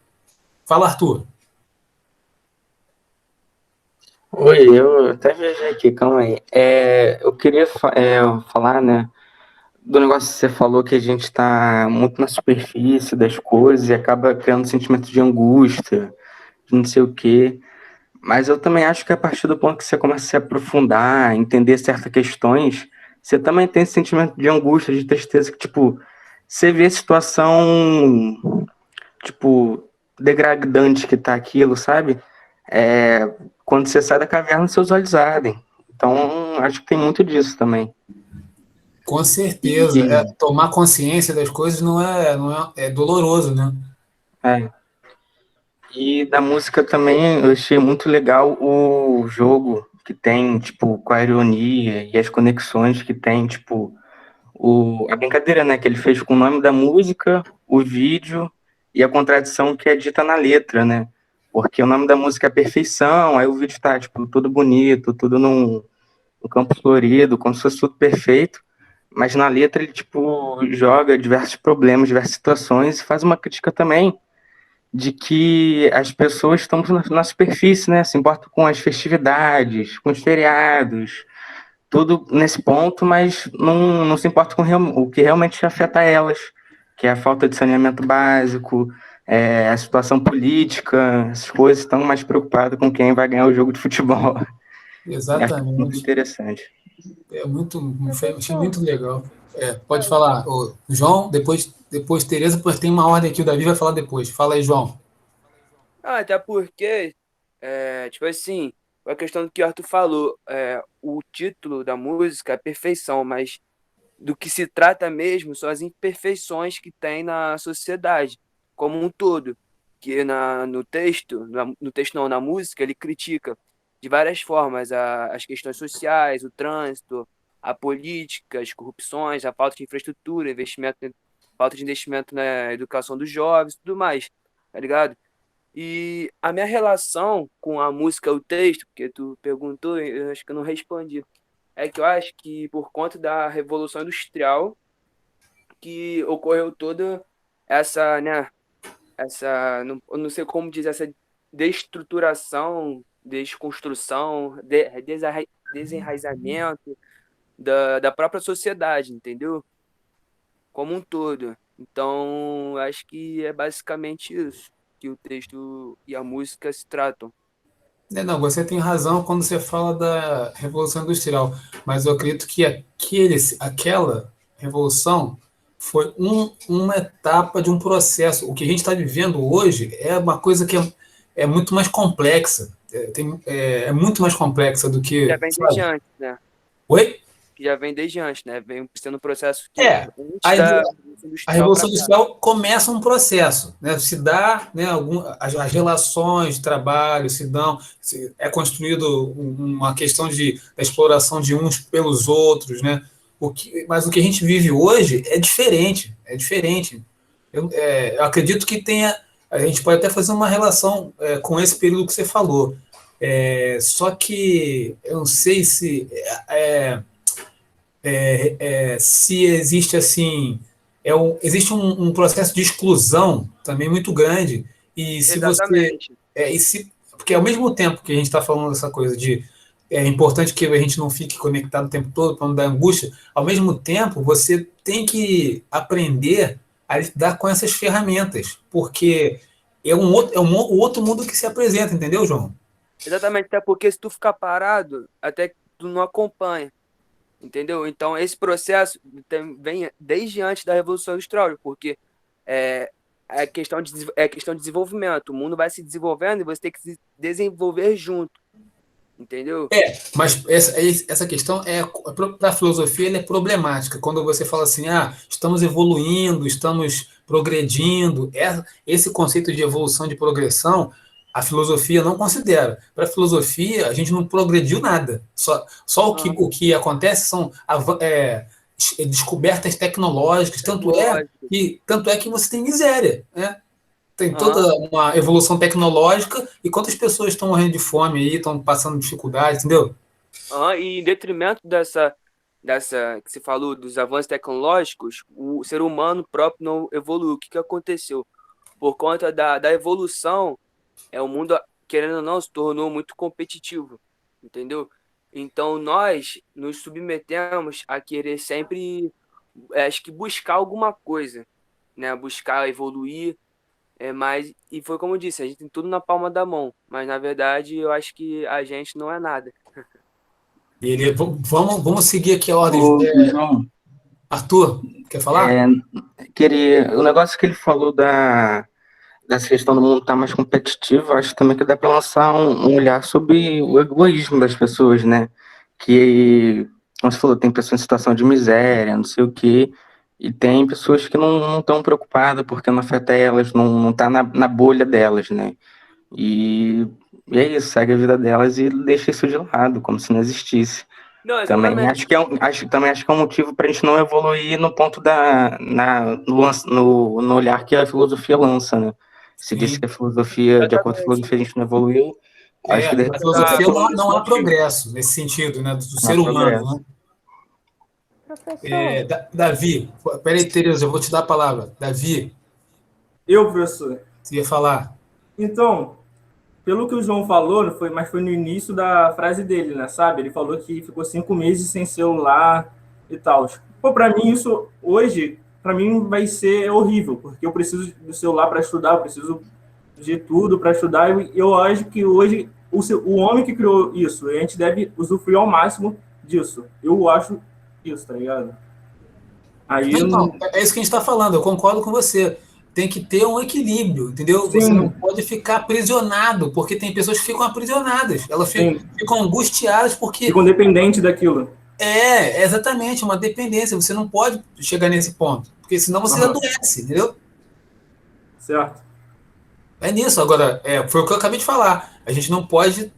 Fala, Arthur. Oi, eu até viajei aqui, calma aí. Eu queria falar, né, do negócio que você falou que a gente tá muito na superfície das coisas e acaba criando sentimento de angústia, de não sei o quê. Mas eu também acho que a partir do ponto que você começa a se aprofundar, entender certas questões, você também tem esse sentimento de angústia, de tristeza, que, tipo, você vê a situação, tipo, degradante que tá aquilo, sabe? Quando você sai da caverna, seus olhos ardem. Então, acho que tem muito disso também. Com certeza. Tomar consciência das coisas é doloroso, né? E da música também, eu achei muito legal o jogo que tem, tipo, com a ironia e as conexões que tem, tipo, a brincadeira, né, que ele fez com o nome da música, o vídeo e a contradição que é dita na letra, né? Porque o nome da música é Perfeição, aí o vídeo tá, tipo, tudo bonito, tudo num campo florido, como se fosse tudo perfeito, mas na letra ele, tipo, joga diversos problemas, diversas situações e faz uma crítica também de que as pessoas estão na superfície, né? Se importam com as festividades, com os feriados, tudo nesse ponto, mas não se importa com o que realmente afeta elas, que é a falta de saneamento básico, a situação política, essas coisas, estão mais preocupadas com quem vai ganhar o jogo de futebol. Exatamente. É muito interessante. Achei muito legal. Pode falar, João, depois Tereza, depois tem uma ordem aqui, o Davi vai falar depois. Fala aí, João. Até porque, tipo assim, a questão do que o Arthur falou, o título da música é Perfeição, mas do que se trata mesmo são as imperfeições que tem na sociedade como um todo, que no texto não, na música, ele critica de várias formas as questões sociais, o trânsito, a política, as corrupções, a falta de infraestrutura, falta de investimento na educação dos jovens, tudo mais, tá ligado? E a minha relação com a música, o texto, porque tu perguntou, eu acho que eu não respondi, é que eu acho que por conta da Revolução Industrial que ocorreu toda essa, né, eu não sei como dizer, essa destruturação, desconstrução, desenraizamento da própria sociedade, entendeu? Como um todo. Então, acho que é basicamente isso que o texto e a música se tratam. Não, você tem razão quando você fala da Revolução Industrial, mas eu acredito que aquela revolução foi uma etapa de um processo. O que a gente está vivendo hoje é uma coisa que é muito mais complexa. É muito mais complexa do que. Já vem desde antes, né? Oi? que já vem desde antes, né? Vem sendo um processo que É, antes a, da a Revolução Industrial Revolução para cá. Industrial começa um processo, né? Se dá, né, as relações de trabalho se dão, é construído uma questão da exploração de uns pelos outros, né? Mas o que a gente vive hoje é diferente, é diferente. Eu acredito que a gente pode até fazer uma relação com esse período que você falou. Só que eu não sei se existe assim, existe um processo de exclusão também muito grande, e se você, Exatamente. porque ao mesmo tempo que a gente está falando dessa coisa de é importante que a gente não fique conectado o tempo todo para não dar angústia, ao mesmo tempo você tem que aprender a lidar com essas ferramentas, porque o outro mundo que se apresenta, entendeu, João? Exatamente, até porque se tu ficar parado, até que tu não acompanha, entendeu? Então, esse processo vem desde antes da Revolução Industrial, porque é, é questão de desenvolvimento. O mundo vai se desenvolvendo e você tem que se desenvolver junto, entendeu? Mas essa questão para a filosofia ela é problemática. Quando você fala assim, estamos evoluindo, estamos progredindo, esse conceito de evolução, de progressão, a filosofia não considera. Para a filosofia, a gente não progrediu nada. Só o que acontece são descobertas tecnológicas. Tecnológico. Tanto é que você tem miséria, né? Tem toda Aham. uma evolução tecnológica e quantas pessoas estão morrendo de fome aí, estão passando dificuldade, entendeu? Aham, e em detrimento dessa que você falou, dos avanços tecnológicos, o ser humano próprio não evoluiu. O que que aconteceu? Por conta da evolução, o mundo, querendo ou não, se tornou muito competitivo, entendeu? Então, nós nos submetemos a querer sempre, acho que buscar alguma coisa, né? Buscar evoluir, e foi como eu disse, a gente tem tudo na palma da mão, mas na verdade eu acho que a gente não é nada. Vamos seguir aqui a ordem. Ô, João, Arthur, quer falar? o negócio que ele falou dessa questão do mundo estar mais competitivo, acho também que dá para lançar um olhar sobre o egoísmo das pessoas, né? Que, como você falou, tem pessoas em situação de miséria, não sei o quê, e tem pessoas que não estão preocupadas porque não afeta elas, não tá na bolha delas, né? E, e é isso, segue a vida delas e deixa isso de lado, como se não existisse. Não, Também exatamente. acho que é um motivo para a gente não evoluir no ponto no olhar que a filosofia lança, né? Se disse que Sim. a filosofia, de acordo com a Exatamente. filosofia, a gente não evoluiu, acho que de Na repente filosofia não há Evolução. progresso nesse sentido, né, do não há ser humano, progresso. né? Professor, Davi, peraí, Tereza, eu vou te dar a palavra. Davi, Eu, professor. você ia falar? Então, pelo que o João falou, mas foi no início da frase dele, né, sabe? Ele falou que ficou 5 meses sem celular e tal. Pô, para mim isso hoje, para mim vai ser horrível, porque eu preciso do celular para estudar, eu preciso de tudo para estudar. Eu acho que hoje o homem que criou isso, a gente deve usufruir ao máximo disso. Eu acho isso, tá ligado? Aí, Não, é isso que a gente está falando, eu concordo com você. Tem que ter um equilíbrio, entendeu? Você não sim, pode ficar aprisionado, porque tem pessoas que ficam aprisionadas, elas sim, ficam angustiadas porque ficam dependentes daquilo. é exatamente uma dependência. Você não pode chegar nesse ponto, porque senão você Aham, adoece, entendeu? certo. É nisso. Agora, foi o que eu acabei de falar. A gente não pode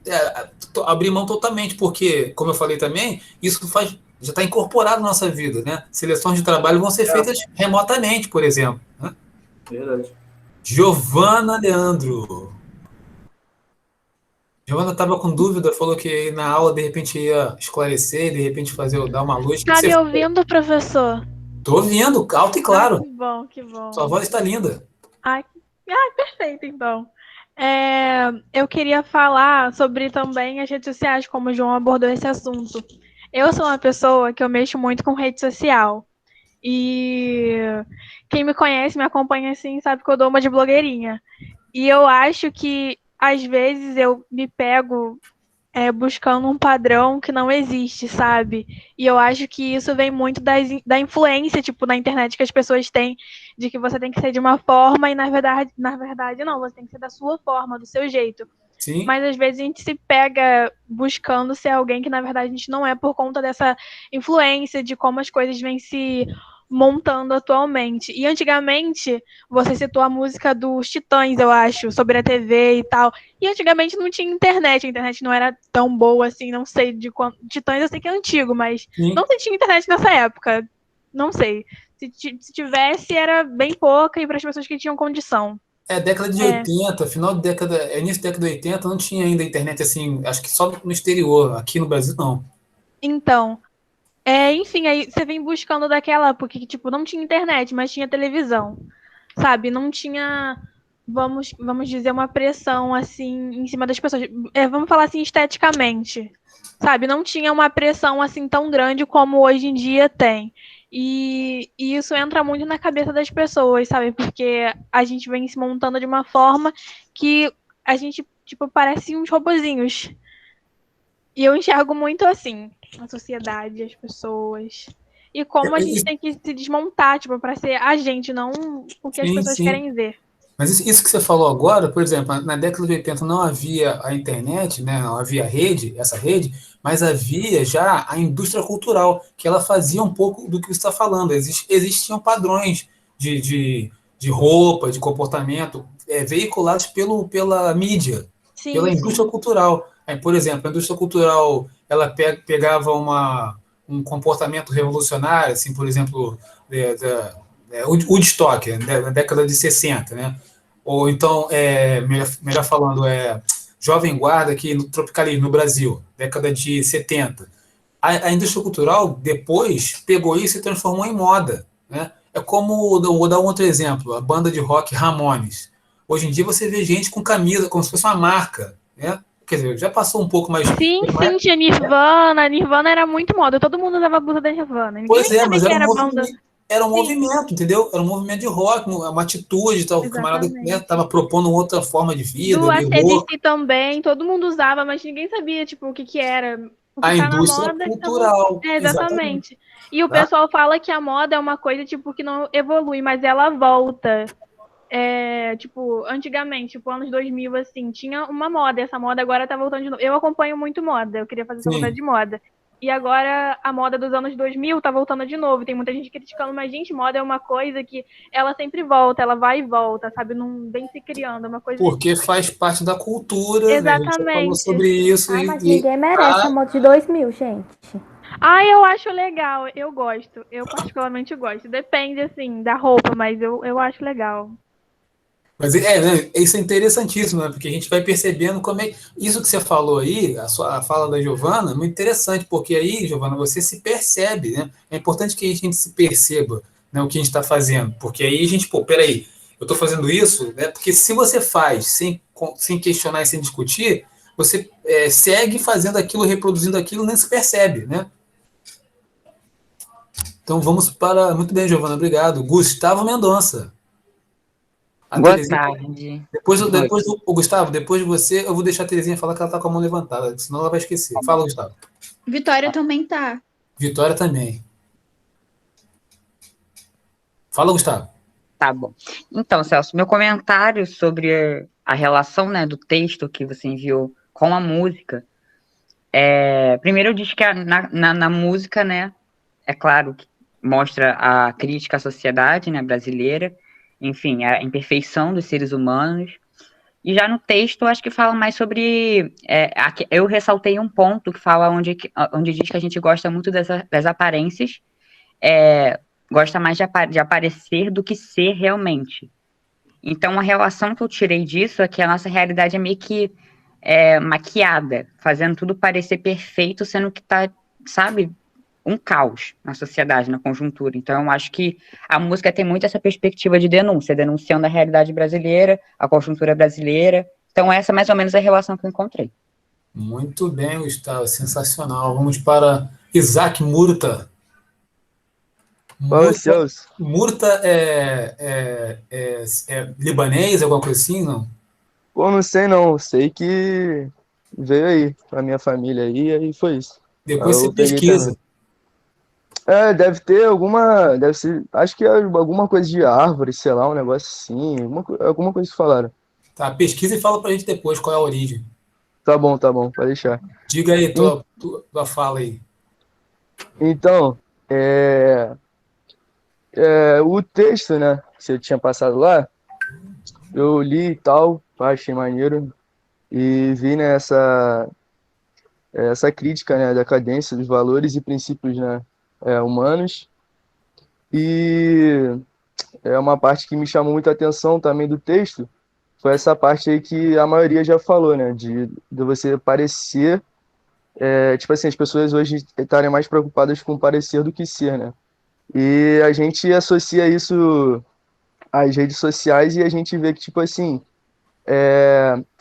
abrir mão totalmente, porque, como eu falei também, já está incorporado na nossa vida, né? Seleções de trabalho vão ser feitas remotamente, por exemplo, né? Verdade. Giovana Leandro. Giovana estava com dúvida, falou que na aula de repente ia esclarecer, de repente dar uma luz. O que Tá você me falou? ouvindo, professor? Tô ouvindo, alto e claro. Que bom, que bom. Sua voz está linda. Ai, perfeito, então. Eu queria falar sobre também as redes sociais, como o João abordou esse assunto. Eu sou uma pessoa que eu mexo muito com rede social. E quem me conhece, me acompanha assim, sabe que eu dou uma de blogueirinha. E eu acho que, às vezes, eu me pego buscando um padrão que não existe, sabe? E eu acho que isso vem muito da influência, tipo, na internet que as pessoas têm, de que você tem que ser de uma forma e, na verdade não, você tem que ser da sua forma, do seu jeito. Sim. Mas às vezes a gente se pega buscando ser alguém que na verdade a gente não é, por conta dessa influência de como as coisas vêm se montando atualmente. E antigamente, você citou a música dos Titãs, eu acho, sobre a TV e tal. E antigamente não tinha internet, a internet não era tão boa assim, não sei de quanto. Titãs eu sei que é antigo, mas Sim. não se tinha internet nessa época. Não sei. Se tivesse, era bem pouca e para as pessoas que tinham condição. Década de 80, final de década, início da década de 80, não tinha ainda internet assim, acho que só no exterior, aqui no Brasil não. Então, enfim, aí você vem buscando daquela época que, tipo, não tinha internet, mas tinha televisão, sabe? Não tinha, vamos dizer, uma pressão, assim, em cima das pessoas. Vamos falar assim, esteticamente, sabe? Não tinha uma pressão, assim, tão grande como hoje em dia tem. E isso entra muito na cabeça das pessoas, sabe? Porque a gente vem se montando de uma forma que a gente, tipo, parece uns robozinhos. E eu enxergo muito assim, a sociedade, as pessoas. E como a gente tem que se desmontar, tipo, para ser a gente, não o que as pessoas querem ver. Mas isso que você falou agora, por exemplo, na década de 80 não havia a internet, né, não havia essa rede, mas havia já a indústria cultural, que ela fazia um pouco do que você está falando. Existiam padrões de roupa, de comportamento, veiculados pela mídia, pela indústria cultural. Aí, por exemplo, a indústria cultural ela pegava um comportamento revolucionário, assim, por exemplo, Woodstock, né, na década de 60, né? Ou então, melhor falando, Jovem Guarda aqui no Tropicalismo, no Brasil, década de 70. A indústria cultural depois pegou isso e transformou em moda, né? É como, vou dar um outro exemplo, a banda de rock Ramones. Hoje em dia você vê gente com camisa, como se fosse uma marca, né? Quer dizer, já passou um pouco mais... Sim, tinha Nirvana. Nirvana era muito moda. Todo mundo usava a blusa da Nirvana. Pois mas era um movimento, entendeu? Era um movimento de rock, uma atitude, tal. O camarada estava propondo outra forma de vida. Do AC/DC também, todo mundo usava, mas ninguém sabia, tipo, o que era. O que a tá indústria na moda, cultural. Exatamente. E o pessoal fala que a moda é uma coisa, tipo, que não evolui, mas ela volta. Tipo, antigamente, tipo, anos 2000, assim, tinha uma moda, essa moda agora tá voltando de novo. Eu acompanho muito moda, eu queria fazer faculdade de moda. E agora a moda dos anos 2000 tá voltando de novo. Tem muita gente criticando, mas, gente, moda é uma coisa que ela sempre volta, ela vai e volta, sabe? Não vem se criando, é uma coisa... Porque faz parte da cultura, exatamente. Né? A gente já falou sobre isso. Mas ninguém merece a moda de 2000, gente. Eu acho legal, eu gosto. Eu particularmente gosto. Depende, assim, da roupa, mas eu acho legal. Mas né, isso é interessantíssimo, né? Porque a gente vai percebendo como é. Isso que você falou aí, a fala da Giovana, é muito interessante, porque aí, Giovana, você se percebe, né? É importante que a gente se perceba, né, o que a gente está fazendo, porque aí a gente, peraí, eu estou fazendo isso, né? Porque se você faz sem questionar e sem discutir, você segue fazendo aquilo, reproduzindo aquilo, nem se percebe, né? Então vamos para. Muito bem, Giovana, obrigado. Gustavo Mendonça. Boa tarde. Depois o Gustavo, depois de você, eu vou deixar a Terezinha falar que ela tá com a mão levantada, senão ela vai esquecer. Fala, Gustavo. Vitória também tá. Vitória também. Fala, Gustavo. Tá bom. Então, Celso, meu comentário sobre a relação, né, do texto que você enviou com a música. Primeiro eu disse que na música, né, é claro que mostra a crítica à sociedade, né, brasileira, enfim, a imperfeição dos seres humanos. E já no texto, eu acho que fala mais sobre... eu ressaltei um ponto que fala onde diz que a gente gosta muito das aparências, gosta mais de aparecer do que ser realmente. Então, a relação que eu tirei disso é que a nossa realidade é meio que maquiada, fazendo tudo parecer perfeito, sendo que tá, sabe, um caos na sociedade, na conjuntura. Então, eu acho que a música tem muito essa perspectiva de denúncia, denunciando a realidade brasileira, a conjuntura brasileira. Então, essa é mais ou menos a relação que eu encontrei. Muito bem, Gustavo, sensacional. Vamos para Isaac Murta. Murta é libanês, alguma coisa assim, não? Pô, não sei não, sei que veio aí, pra minha família aí, e aí foi isso. Depois você pesquisa. Deve ser, acho que é alguma coisa de árvore, sei lá, um negócio assim, alguma coisa que falaram. Tá, pesquisa e fala pra gente depois qual é a origem. Tá bom, pode deixar. Diga aí tua fala aí. Então, o texto, né, que você tinha passado lá, eu li e tal, achei maneiro, e vi, né, essa crítica, né, da decadência dos valores e princípios, né, humanos, e uma parte que me chamou muita atenção também do texto, foi essa parte aí que a maioria já falou, né, de você parecer, tipo assim, as pessoas hoje estarem mais preocupadas com parecer do que ser, né, e a gente associa isso às redes sociais e a gente vê que, tipo assim,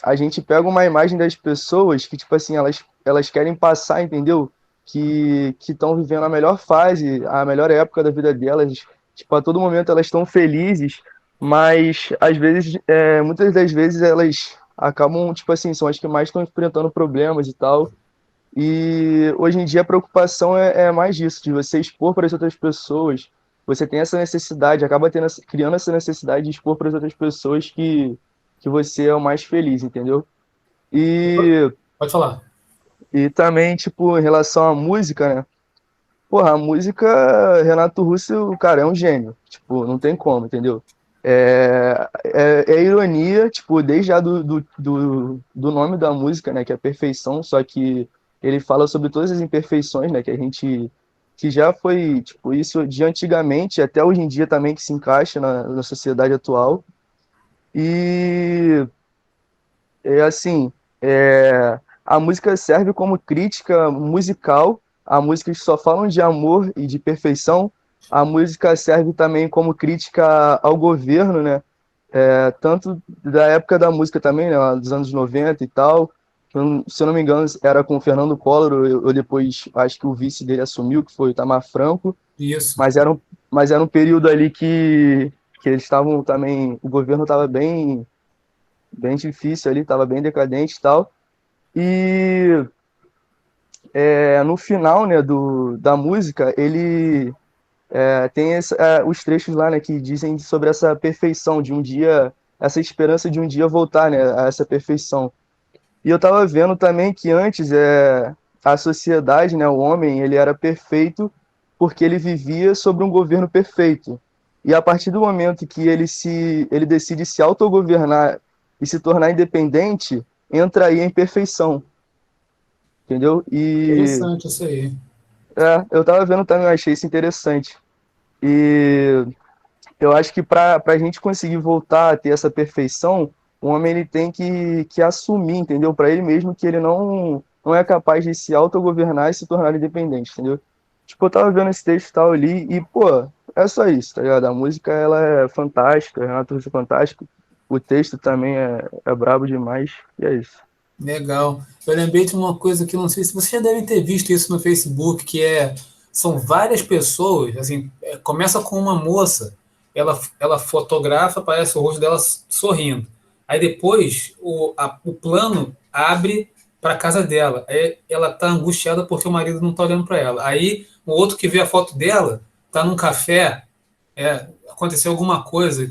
a gente pega uma imagem das pessoas que, tipo assim, elas querem passar, entendeu? Que estão vivendo a melhor fase, a melhor época da vida delas. Tipo, a todo momento elas estão felizes, mas às vezes, muitas das vezes elas acabam, tipo assim, são as que mais estão enfrentando problemas e tal. E hoje em dia a preocupação é mais disso, de você expor para as outras pessoas. Você tem essa necessidade, acaba criando essa necessidade de expor para as outras pessoas que você é o mais feliz, entendeu? E, Pode falar. e também, tipo, em relação à música, né? Porra, a música, Renato Russo, cara, é um gênio. Tipo, não tem como, entendeu? É ironia, tipo, desde já do nome da música, né? Que é perfeição, só que ele fala sobre todas as imperfeições, né? Que já foi, tipo, isso de antigamente até hoje em dia também que se encaixa na sociedade atual. E assim, a música serve como crítica musical, a música que só falam de amor e de perfeição, a música serve também como crítica ao governo, né? Tanto da época da música também, né? Dos anos 90 e tal. Se eu não me engano, era com o Fernando Collor, eu depois acho que o vice dele assumiu, que foi o Itamar Franco, Isso. mas era um período ali que eles estavam também, o governo estava bem difícil ali, estava bem decadente e tal. E no final, né, da música, ele tem os trechos lá, né, que dizem sobre essa perfeição de um dia, essa esperança de um dia voltar, né, a essa perfeição. E eu estava vendo também que antes a sociedade, né, o homem, ele era perfeito porque ele vivia sobre um governo perfeito. E a partir do momento que ele decide se autogovernar e se tornar independente, entra aí a imperfeição, entendeu? E Interessante isso aí. eu estava vendo também, eu achei isso interessante. E eu acho que para a gente conseguir voltar a ter essa perfeição, o homem ele tem que assumir, entendeu? Para ele mesmo que ele não é capaz de se autogovernar e se tornar independente, entendeu? Tipo, eu tava vendo esse texto e tal ali e, pô, é só isso, tá ligado? A música, ela é fantástica, a Renato Russo é fantástico, o texto também é brabo demais, e é isso. Legal. Eu lembrei de uma coisa que não sei se vocês já devem ter visto isso no Facebook, são várias pessoas, assim, começa com uma moça, ela fotografa, aparece o rosto dela sorrindo. Aí depois o plano abre para a casa dela. Aí ela tá angustiada porque o marido não tá olhando para ela. Aí o outro que vê a foto dela tá num café, aconteceu alguma coisa,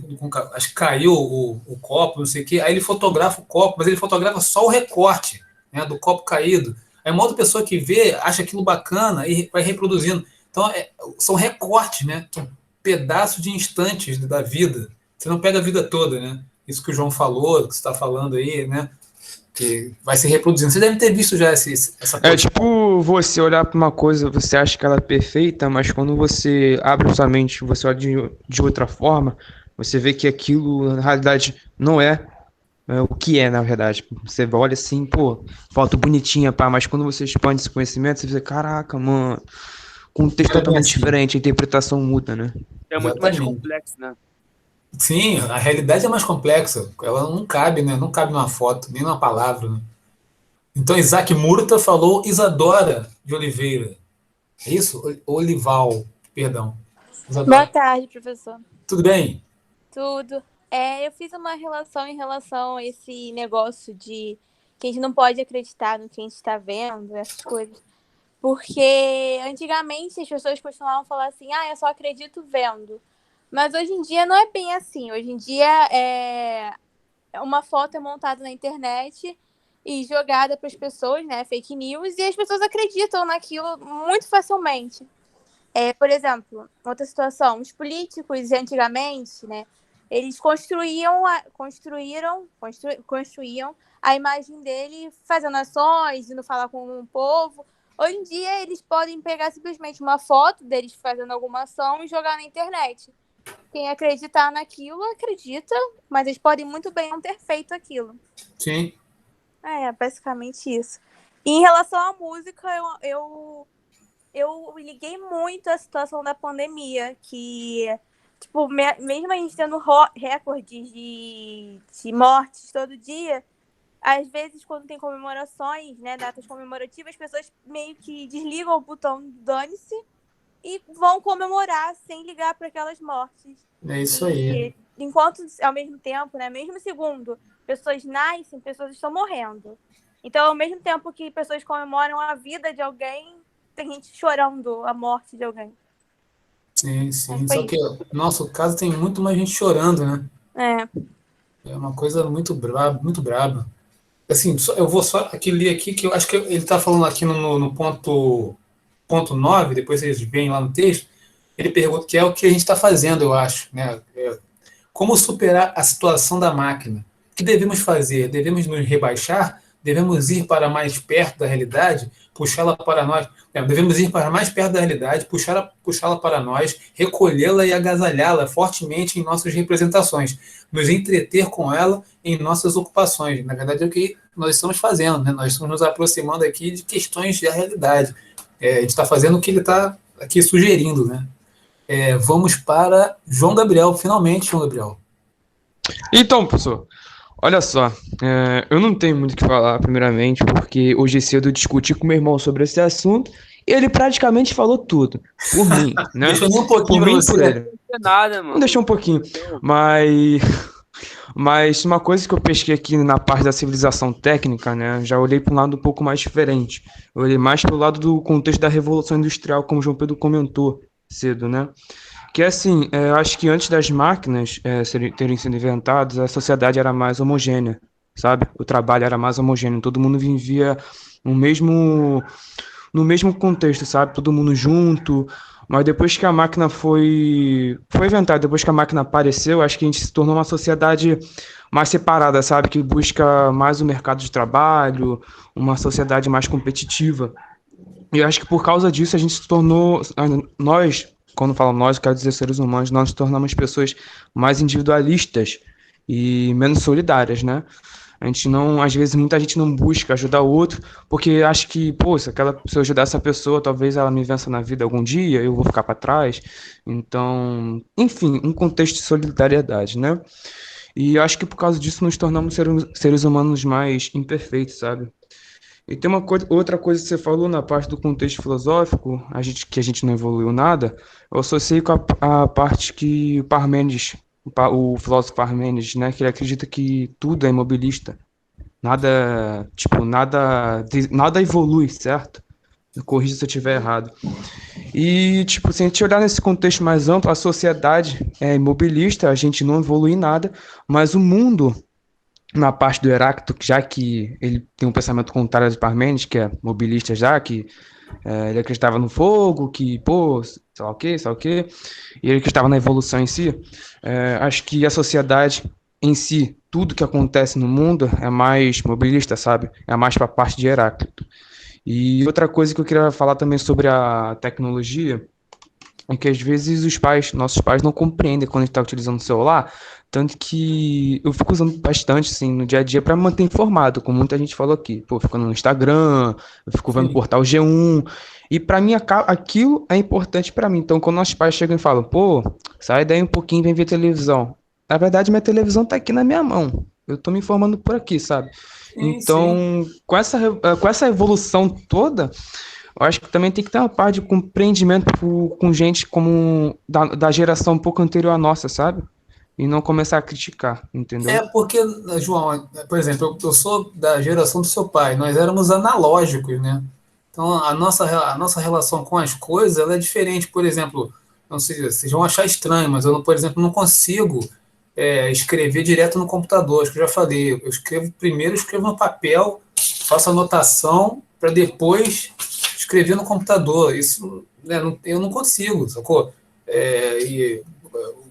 acho que caiu o copo, não sei o quê, aí ele fotografa o copo, mas ele fotografa só o recorte, né, do copo caído. Aí uma outra pessoa que vê, acha aquilo bacana e vai reproduzindo. Então, são recortes, né? São pedaços de instantes da vida. Você não pega a vida toda, né? Isso que o João falou, que você está falando aí, né? Que vai se reproduzindo. Você deve ter visto já essa coisa. É tipo você olhar para uma coisa, você acha que ela é perfeita, mas quando você abre sua mente, você olha de outra forma, você vê que aquilo na realidade não é, o que é, na verdade. Você olha assim, pô, foto bonitinha, pá, mas quando você expande esse conhecimento, você vê, caraca, mano, com um texto totalmente diferente, a interpretação muda, né? É muito mais Exatamente. complexo, né? Sim, a realidade é mais complexa. Ela não cabe, né? Não cabe numa foto, nem numa palavra, né? Então, Isaac Murta falou Isadora de Oliveira. É isso? Olival, perdão. Isadora. Boa tarde, professor. Tudo bem? Tudo. Eu fiz uma relação em relação a esse negócio de que a gente não pode acreditar no que a gente está vendo, essas coisas. Porque antigamente as pessoas costumavam falar assim, eu só acredito vendo. Mas hoje em dia não é bem assim. Hoje em dia uma foto é montada na internet e jogada para as pessoas, né, fake news, e as pessoas acreditam naquilo muito facilmente. Por exemplo, outra situação, os políticos antigamente, né, eles construíam a imagem dele fazendo ações, indo falar com o povo. Hoje em dia, eles podem pegar simplesmente uma foto deles fazendo alguma ação e jogar na internet. Quem acreditar naquilo, acredita, mas eles podem muito bem não ter feito aquilo. Sim. Basicamente isso. E em relação à música, eu liguei muito à situação da pandemia, que, tipo, mesmo a gente tendo recordes de mortes todo dia, às vezes, quando tem comemorações, né, datas comemorativas, as pessoas meio que desligam o botão dane-se e vão comemorar sem ligar para aquelas mortes. É isso aí. Enquanto, ao mesmo tempo, né, mesmo segundo, pessoas nascem, pessoas estão morrendo. Então, ao mesmo tempo que pessoas comemoram a vida de alguém, tem gente chorando a morte de alguém. Sim. Só que no nosso caso tem muito mais gente chorando, né? É uma coisa muito braba, muito braba. Assim, eu vou só ler aqui, que eu acho que ele está falando aqui no ponto 9, depois vocês veem lá no texto, ele pergunta que é o que a gente está fazendo, eu acho, né? Como superar a situação da máquina? O que devemos fazer? Devemos nos rebaixar? Devemos ir para mais perto da realidade? Puxá-la para nós? Devemos ir para mais perto da realidade, puxá-la para nós, recolhê-la e agasalhá-la fortemente em nossas representações, nos entreter com ela em nossas ocupações. Na verdade, é o que nós estamos fazendo, né? Nós estamos nos aproximando aqui de questões da realidade. A gente está fazendo o que ele está aqui sugerindo, né? Vamos para João Gabriel, finalmente, João Gabriel. Então, professor, olha só, eu não tenho muito o que falar, primeiramente, porque hoje cedo eu discuti com meu irmão sobre esse assunto e ele praticamente falou tudo, por mim, né? Deixou nem um pouquinho por mim, pra por você. ele. Não nada, mano. Não deixou um pouquinho, mas uma coisa que eu pesquei aqui na parte da civilização técnica, né? Já olhei para um lado um pouco mais diferente. Eu olhei mais para o lado do contexto da Revolução Industrial, como o João Pedro comentou cedo, né? Que assim, eu acho que antes das máquinas terem sido inventadas, a sociedade era mais homogênea, sabe? O trabalho era mais homogêneo, todo mundo vivia no mesmo contexto, sabe? Todo mundo junto. Mas depois que a máquina foi inventada, depois que a máquina apareceu, acho que a gente se tornou uma sociedade mais separada, sabe? Que busca mais o mercado de trabalho, uma sociedade mais competitiva. E eu acho que por causa disso a gente se tornou, nós, quando falo nós, eu quero dizer seres humanos, nós nos tornamos pessoas mais individualistas e menos solidárias, né? A gente não, às vezes, muita gente não busca ajudar o outro, porque acha que, pô, se eu ajudar essa pessoa, talvez ela me vença na vida algum dia, eu vou ficar para trás. Então, enfim, um contexto de solidariedade, né? E eu acho que por causa disso nos tornamos seres humanos mais imperfeitos, sabe? E tem outra coisa que você falou na parte do contexto filosófico, que a gente não evoluiu nada, eu associei com a parte que o filósofo Parmênides, né, que ele acredita que tudo é imobilista, nada evolui, certo? Me corrija se eu estiver errado. E, tipo, se a gente olhar nesse contexto mais amplo, a sociedade é imobilista, a gente não evolui em nada, mas o mundo, na parte do Heráclito, já que ele tem um pensamento contrário de Parmênides, que é mobilista já, que ele acreditava no fogo, que, pô, sei lá o quê, e ele acreditava na evolução em si. Acho que a sociedade em si, tudo que acontece no mundo é mais mobilista, sabe? É mais para a parte de Heráclito. E outra coisa que eu queria falar também sobre a tecnologia é que às vezes nossos pais não compreendem quando a gente está utilizando o celular, tanto que eu fico usando bastante, assim, no dia a dia para me manter informado, como muita gente falou aqui. Pô, eu fico no Instagram, eu fico vendo o portal G1, e para mim aquilo é importante para mim. Então, quando nossos pais chegam e falam, pô, sai daí um pouquinho e vem ver televisão. Na verdade, minha televisão tá aqui na minha mão. Eu tô me informando por aqui, sabe? Então, com essa evolução toda, eu acho que também tem que ter uma parte de compreendimento com gente como da geração um pouco anterior à nossa, sabe? E não começar a criticar, entendeu? Porque, João, por exemplo, eu sou da geração do seu pai, nós éramos analógicos, né? Então, a nossa relação com as coisas, ela é diferente. Por exemplo, não sei, vocês vão achar estranho, mas eu, por exemplo, não consigo escrever direto no computador. Acho que eu já falei. Eu escrevo primeiro, eu escrevo no papel, faço anotação para depois escrever no computador. Isso, né, eu não consigo, sacou? E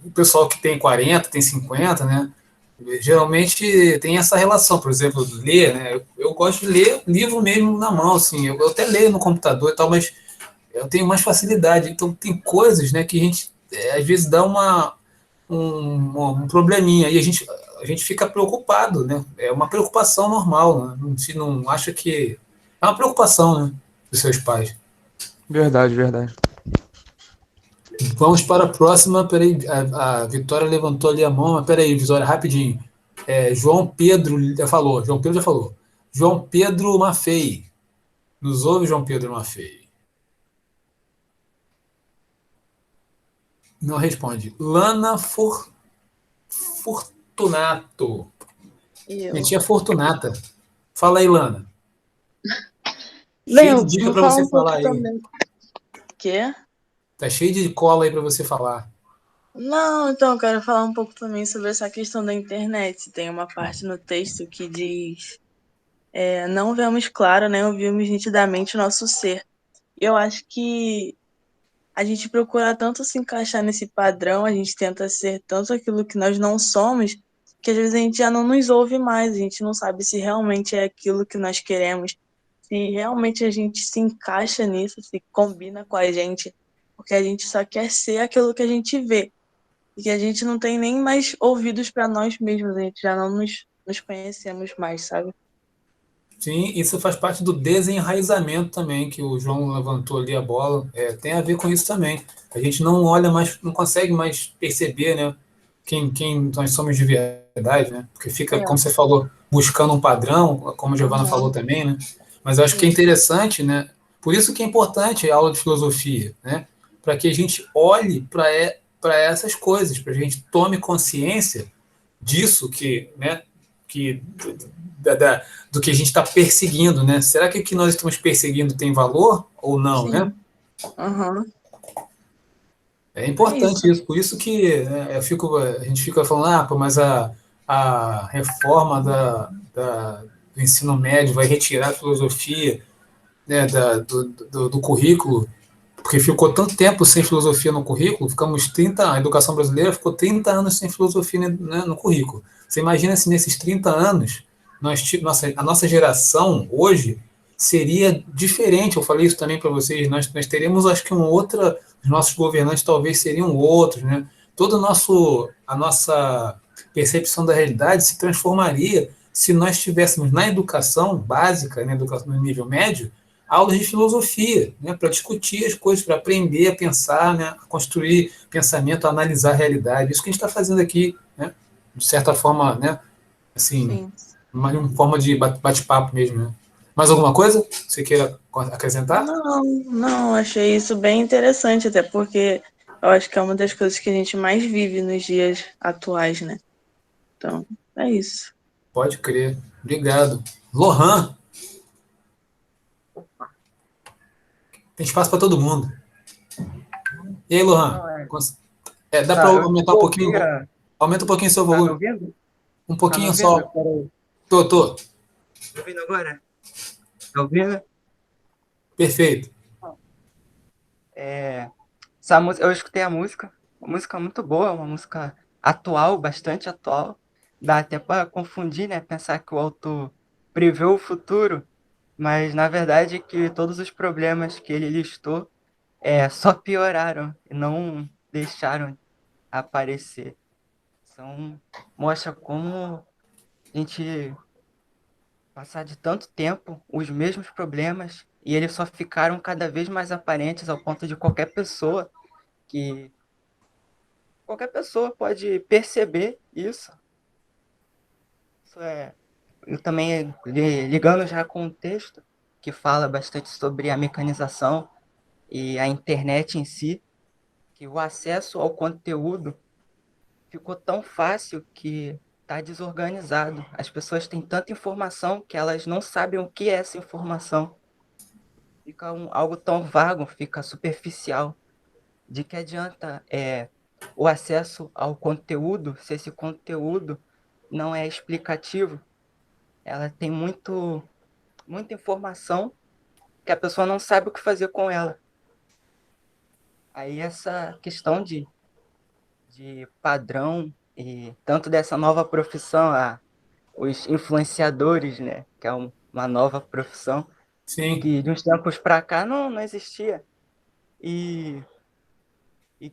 o pessoal que tem 40, tem 50, né? Geralmente tem essa relação, por exemplo, ler, né? Eu gosto de ler livro mesmo na mão, assim. Eu até leio no computador e tal, mas eu tenho mais facilidade. Então tem coisas, né, que a gente às vezes dá um probleminha e a gente fica preocupado, né? É uma preocupação normal, né? Não, se não acha que é uma preocupação, né, dos seus pais. Verdade, verdade. Vamos para a próxima. Peraí, a Vitória levantou ali a mão, mas peraí, Vitória, rapidinho. João Pedro já falou. João Pedro já falou. João Pedro Maffei. Nos ouve, João Pedro Maffei? Não responde. Lana Fortunato. Minha tia Fortunata. Fala aí, Lana. Cheio de dica para você falar aí. Também. Quê? Tá cheio de cola aí para você falar. Não, então eu quero falar um pouco também sobre essa questão da internet. Tem uma parte no texto que diz: não vemos claro, nem ouvimos nitidamente o nosso ser. Eu acho que a gente procura tanto se encaixar nesse padrão, a gente tenta ser tanto aquilo que nós não somos, que às vezes a gente já não nos ouve mais, a gente não sabe se realmente é aquilo que nós queremos, se realmente a gente se encaixa nisso, se combina com a gente, porque a gente só quer ser aquilo que a gente vê, e que a gente não tem nem mais ouvidos para nós mesmos, a gente já não nos conhecemos mais, sabe? Sim, isso faz parte do desenraizamento também, que o João levantou ali a bola. Tem a ver com isso também. A gente não olha mais, não consegue mais perceber, né, quem nós somos de verdade, né? Porque fica, como você falou, buscando um padrão, como a Giovana falou também, né? Mas eu acho que é interessante, né? Por isso que é importante a aula de filosofia, né? Para que a gente olhe para essas coisas, para a gente tome consciência disso né, que do que a gente está perseguindo, né? Será que o que nós estamos perseguindo tem valor ou não, né? Uhum. É importante isso. Por isso que, né, a gente fica falando, mas a reforma do ensino médio vai retirar a filosofia, né, do currículo, porque ficou tanto tempo sem filosofia no currículo, a educação brasileira ficou 30 anos sem filosofia, né, no currículo. Você imagina se nesses 30 anos a nossa geração hoje seria diferente. Eu falei isso também para vocês. Nós teríamos, acho que, os nossos governantes talvez seriam outros, né? A nossa percepção da realidade se transformaria se nós tivéssemos na educação básica, na educação no nível médio, aulas de filosofia, né, para discutir as coisas, para aprender a pensar, né, a construir pensamento, a analisar a realidade. Isso que a gente está fazendo aqui, né, de certa forma, né, assim, uma forma de bate-papo mesmo. Né? Mais alguma coisa você queira acrescentar? Não, achei isso bem interessante, até porque eu acho que é uma das coisas que a gente mais vive nos dias atuais, né? Então, é isso. Pode crer. Obrigado. Lohan. Tem espaço para todo mundo. E aí, Lohan? Dá para aumentar um pouquinho? Aumenta um pouquinho o seu volume. Tá me ouvindo? Um pouquinho tá só. Tô. Tá ouvindo agora? Tá ouvindo? Perfeito. Essa música, eu escutei a música. Uma música muito boa, uma música atual, bastante atual. Dá até para confundir, né? Pensar que o autor prevê o futuro, mas na verdade que todos os problemas que ele listou só pioraram e não deixaram aparecer. Então, mostra como a gente passar de tanto tempo os mesmos problemas e eles só ficaram cada vez mais aparentes ao ponto de qualquer pessoa pode perceber isso. Eu também ligando já com o texto que fala bastante sobre a mecanização e a internet em si, que o acesso ao conteúdo ficou tão fácil que está desorganizado. As pessoas têm tanta informação que elas não sabem o que é essa informação. Fica algo tão vago, fica superficial. De que adianta o acesso ao conteúdo, se esse conteúdo não é explicativo, ela tem muita informação que a pessoa não sabe o que fazer com ela. Aí essa questão de padrão e tanto dessa nova profissão, os influenciadores, né, que é uma nova profissão, Sim. que de uns tempos para cá não existia. E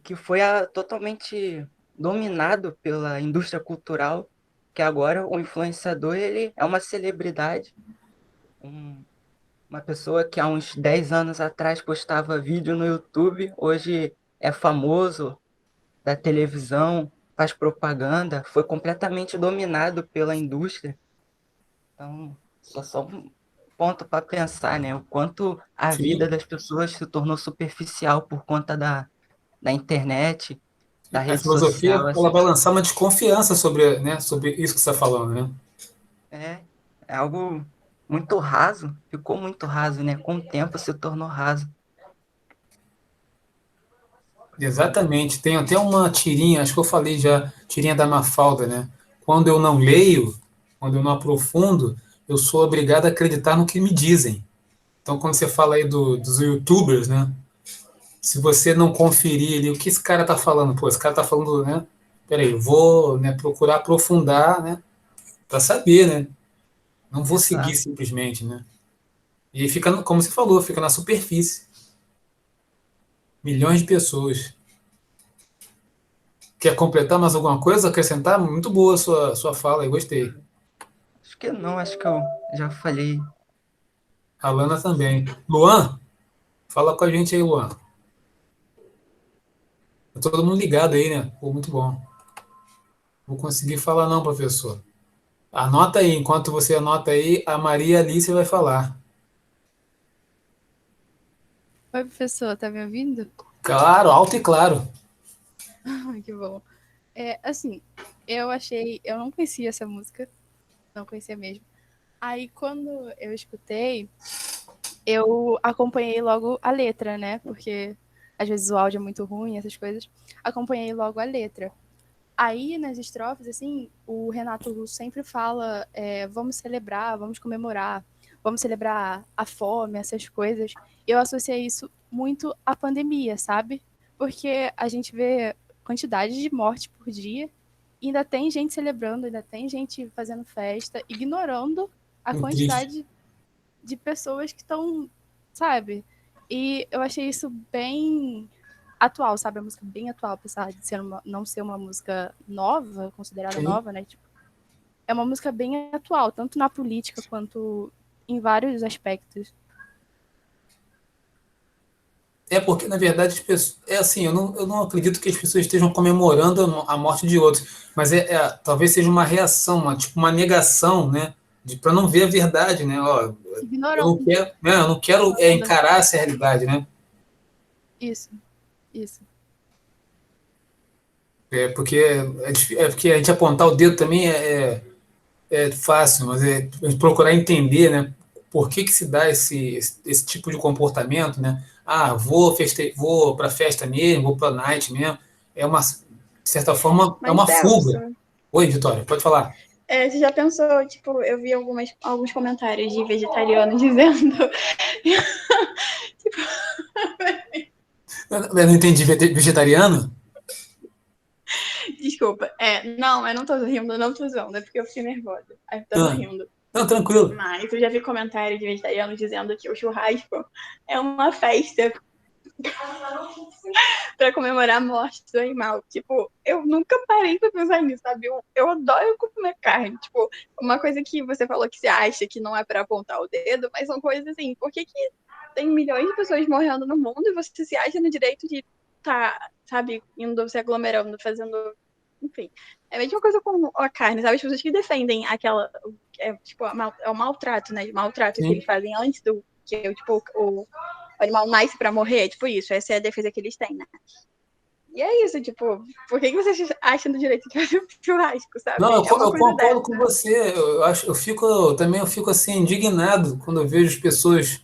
que foi totalmente dominado pela indústria cultural, que agora o influenciador ele é uma celebridade, uma pessoa que há uns 10 anos atrás postava vídeo no YouTube, hoje é famoso da televisão, faz propaganda, foi completamente dominado pela indústria. Então, só um ponto para pensar, né? O quanto a Sim. vida das pessoas se tornou superficial por conta da internet, da A rede filosofia social. ela vai lançar uma desconfiança sobre, né, sobre isso que você está falando, né? É algo muito raso, ficou muito raso, né? Com o tempo se tornou raso. Exatamente. Tem até uma tirinha, acho que eu falei já, tirinha da Mafalda, né? Quando eu não leio, quando eu não aprofundo, eu sou obrigado a acreditar no que me dizem. Então, quando você fala aí dos YouTubers, né? Se você não conferir ali o que esse cara tá falando, pô, esse cara tá falando, né? Peraí, eu vou, né, procurar aprofundar, né? Para saber, né? Não vou seguir Exato. simplesmente, né? E aí fica, como você falou, fica na superfície. Milhões de pessoas. Quer completar mais alguma coisa? Acrescentar? Muito boa a sua fala aí, gostei. Acho que não, acho que eu já falei. A Lana também. Luan, fala com a gente aí, Luan. Tá todo mundo ligado aí, né? Pô, muito bom. Vou conseguir falar não, professor. Anota aí, enquanto você anota aí, a Maria Alice vai falar. Oi, professor, tá me ouvindo? Claro, alto e claro. Que bom. Assim, eu não conhecia essa música, não conhecia mesmo. Aí, quando eu escutei, eu acompanhei logo a letra, né? Porque às vezes o áudio é muito ruim, essas coisas. Acompanhei logo a letra. Aí, nas estrofes, assim, o Renato Russo sempre fala, vamos celebrar, vamos comemorar, vamos celebrar a fome, essas coisas. Eu associei isso muito à pandemia, sabe? Porque a gente vê quantidade de morte por dia, e ainda tem gente celebrando, ainda tem gente fazendo festa, ignorando a Muito triste. quantidade de pessoas que estão, sabe? E eu achei isso bem atual, sabe? A música bem atual, apesar de não ser uma música nova, considerada Sim. nova, né? Tipo, é uma música bem atual, tanto na política quanto em vários aspectos. É porque, na verdade, as pessoas, é assim, eu não acredito que as pessoas estejam comemorando a morte de outros, mas talvez seja uma reação, tipo uma negação, né? Para não ver a verdade, né? Ó, Ignorando. eu não quero encarar essa realidade, né? Isso. Porque a gente apontar o dedo também é fácil, mas a gente procurar entender, né? Por que se dá esse tipo de comportamento, né? Ah, vou para festa mesmo, vou para night mesmo. De certa forma, é Mas, uma Celso, fuga. Oi, Vitória, pode falar. você já pensou, tipo, eu vi alguns comentários de vegetarianos dizendo. Eu não entendi, vegetariano? Desculpa. Não, eu não tô rindo, não tô zoando, é porque eu fiquei nervosa. Aí eu tô rindo. Não, tranquilo. Mas eu já vi comentários de vegetarianos dizendo que o churrasco é uma festa pra comemorar a morte do animal. Tipo, eu nunca parei pra pensar nisso, sabe? Eu adoro comer carne. Tipo, uma coisa que você falou que você acha que não é pra apontar o dedo, mas são coisas assim, por que tem milhões de pessoas morrendo no mundo e você se acha no direito de sabe, indo, se aglomerando, fazendo... Enfim, é a mesma coisa com a carne, sabe? As pessoas que defendem aquela... tipo, é o maltrato, né? O maltrato Sim. que eles fazem antes do... que tipo, o animal nasce pra morrer, tipo isso. Essa é a defesa que eles têm, né? E é isso, tipo, por que vocês acham do direito de fazer um churrasco, sabe? Não, eu uma coisa concordo dessa. com você. Eu fico assim indignado quando eu vejo as pessoas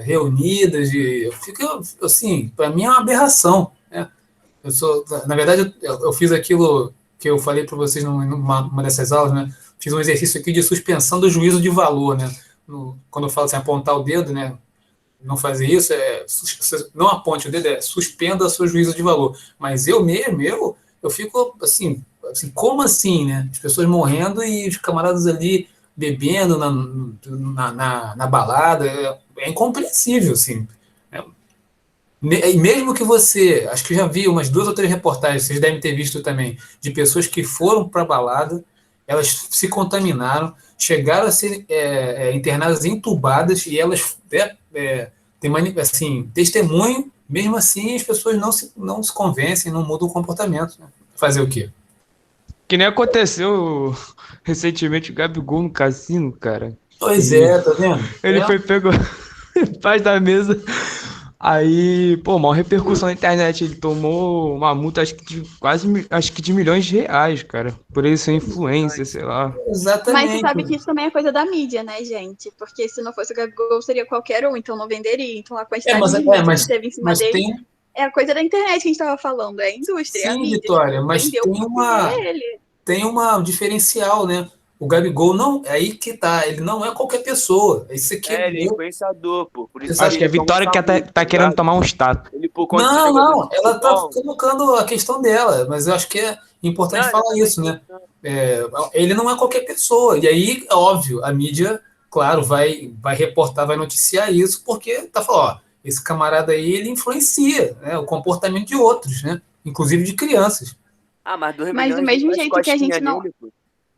reunidas. Eu fico assim, para mim é uma aberração, né? Na verdade, eu fiz aquilo que eu falei para vocês numa dessas aulas, né? Fiz um exercício aqui de suspensão do juízo de valor, né? Quando eu falo assim, apontar o dedo, né? Não fazer isso, não aponte o dedo, suspenda o seu juízo de valor. Mas eu mesmo, eu fico assim, como assim, né? As pessoas morrendo e os camaradas ali bebendo na balada, é incompreensível, assim. E mesmo que você, acho que já vi umas 2 ou 3 reportagens, vocês devem ter visto também, de pessoas que foram para a balada, elas se contaminaram, chegaram a ser internadas, entubadas, e elas têm assim, testemunho, mesmo assim as pessoas não se convencem, não mudam o comportamento. Né? Fazer o quê? Que nem aconteceu recentemente o Gabigol no cassino, cara. Pois tá vendo? Ele foi pego embaixo da mesa. Aí, pô, maior repercussão na internet. Ele tomou uma multa, acho que de milhões de reais, cara. Por ele ser influencer, sei lá. Mas você sabe que isso também é coisa da mídia, né, gente? Porque se não fosse o Gabigol, seria qualquer um, então não venderia. Então a quantidade de mídia que teve em cima dele é a coisa da internet que a gente tava falando, é a indústria, é a Sim, mídia. Vitória, mas tem uma diferencial, né? O Gabigol não, é aí que tá, ele não é qualquer pessoa. Isso aqui ele é influenciador, pô. Por isso acho que a Vitória que tá querendo tomar um status. Não, ela tá colocando a questão dela, mas eu acho que é importante falar isso, né? Ele não é qualquer pessoa. E aí, óbvio, a mídia, claro, vai reportar, vai noticiar isso, porque tá falando, ó, esse camarada aí, ele influencia, né, o comportamento de outros, né? Inclusive de crianças. Mas do mesmo jeito que a gente não...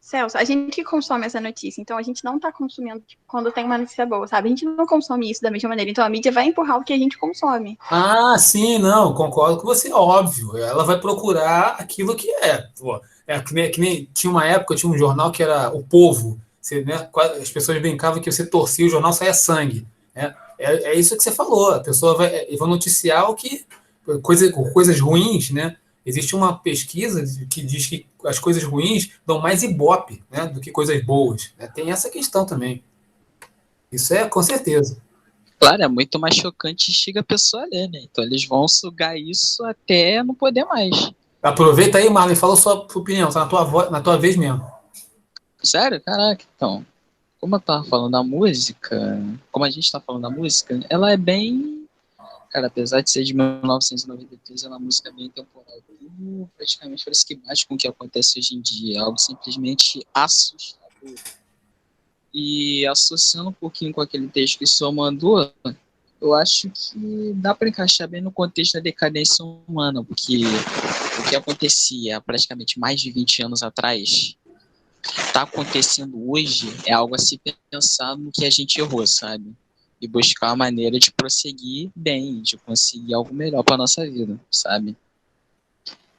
Celso, a gente que consome essa notícia, então a gente não tá consumindo quando tem uma notícia boa, sabe? A gente não consome isso da mesma maneira, então a mídia vai empurrar o que a gente consome. Ah, sim, não, concordo com você, óbvio. Ela vai procurar aquilo que é. Pô, que nem tinha uma época, tinha um jornal que era O Povo. Você, né, as pessoas brincavam que você torcia o jornal, saia sangue. Né? É isso que você falou. A pessoa vai noticiar o que coisas ruins, né? Existe uma pesquisa que diz que as coisas ruins dão mais ibope, né, do que coisas boas. Né? Tem essa questão também. Isso é com certeza. Claro, é muito mais chocante e instiga a pessoa a ler, né? Então eles vão sugar isso até não poder mais. Aproveita aí, Marlon, fala sua opinião, tá na tua vez mesmo. Sério? Caraca, então. Como eu tava falando da música, como a gente tá falando da música, ela é bem... Cara, apesar de ser de 1993, ela é uma música bem temporal. Praticamente parece que bate com o que acontece hoje em dia. É algo simplesmente assustador. E associando um pouquinho com aquele texto que o senhor mandou, eu acho que dá para encaixar bem no contexto da decadência humana, porque o que acontecia há praticamente mais de 20 anos atrás está acontecendo hoje é algo a se pensar no que a gente errou, sabe? E buscar uma maneira de prosseguir bem, de conseguir algo melhor para nossa vida, sabe?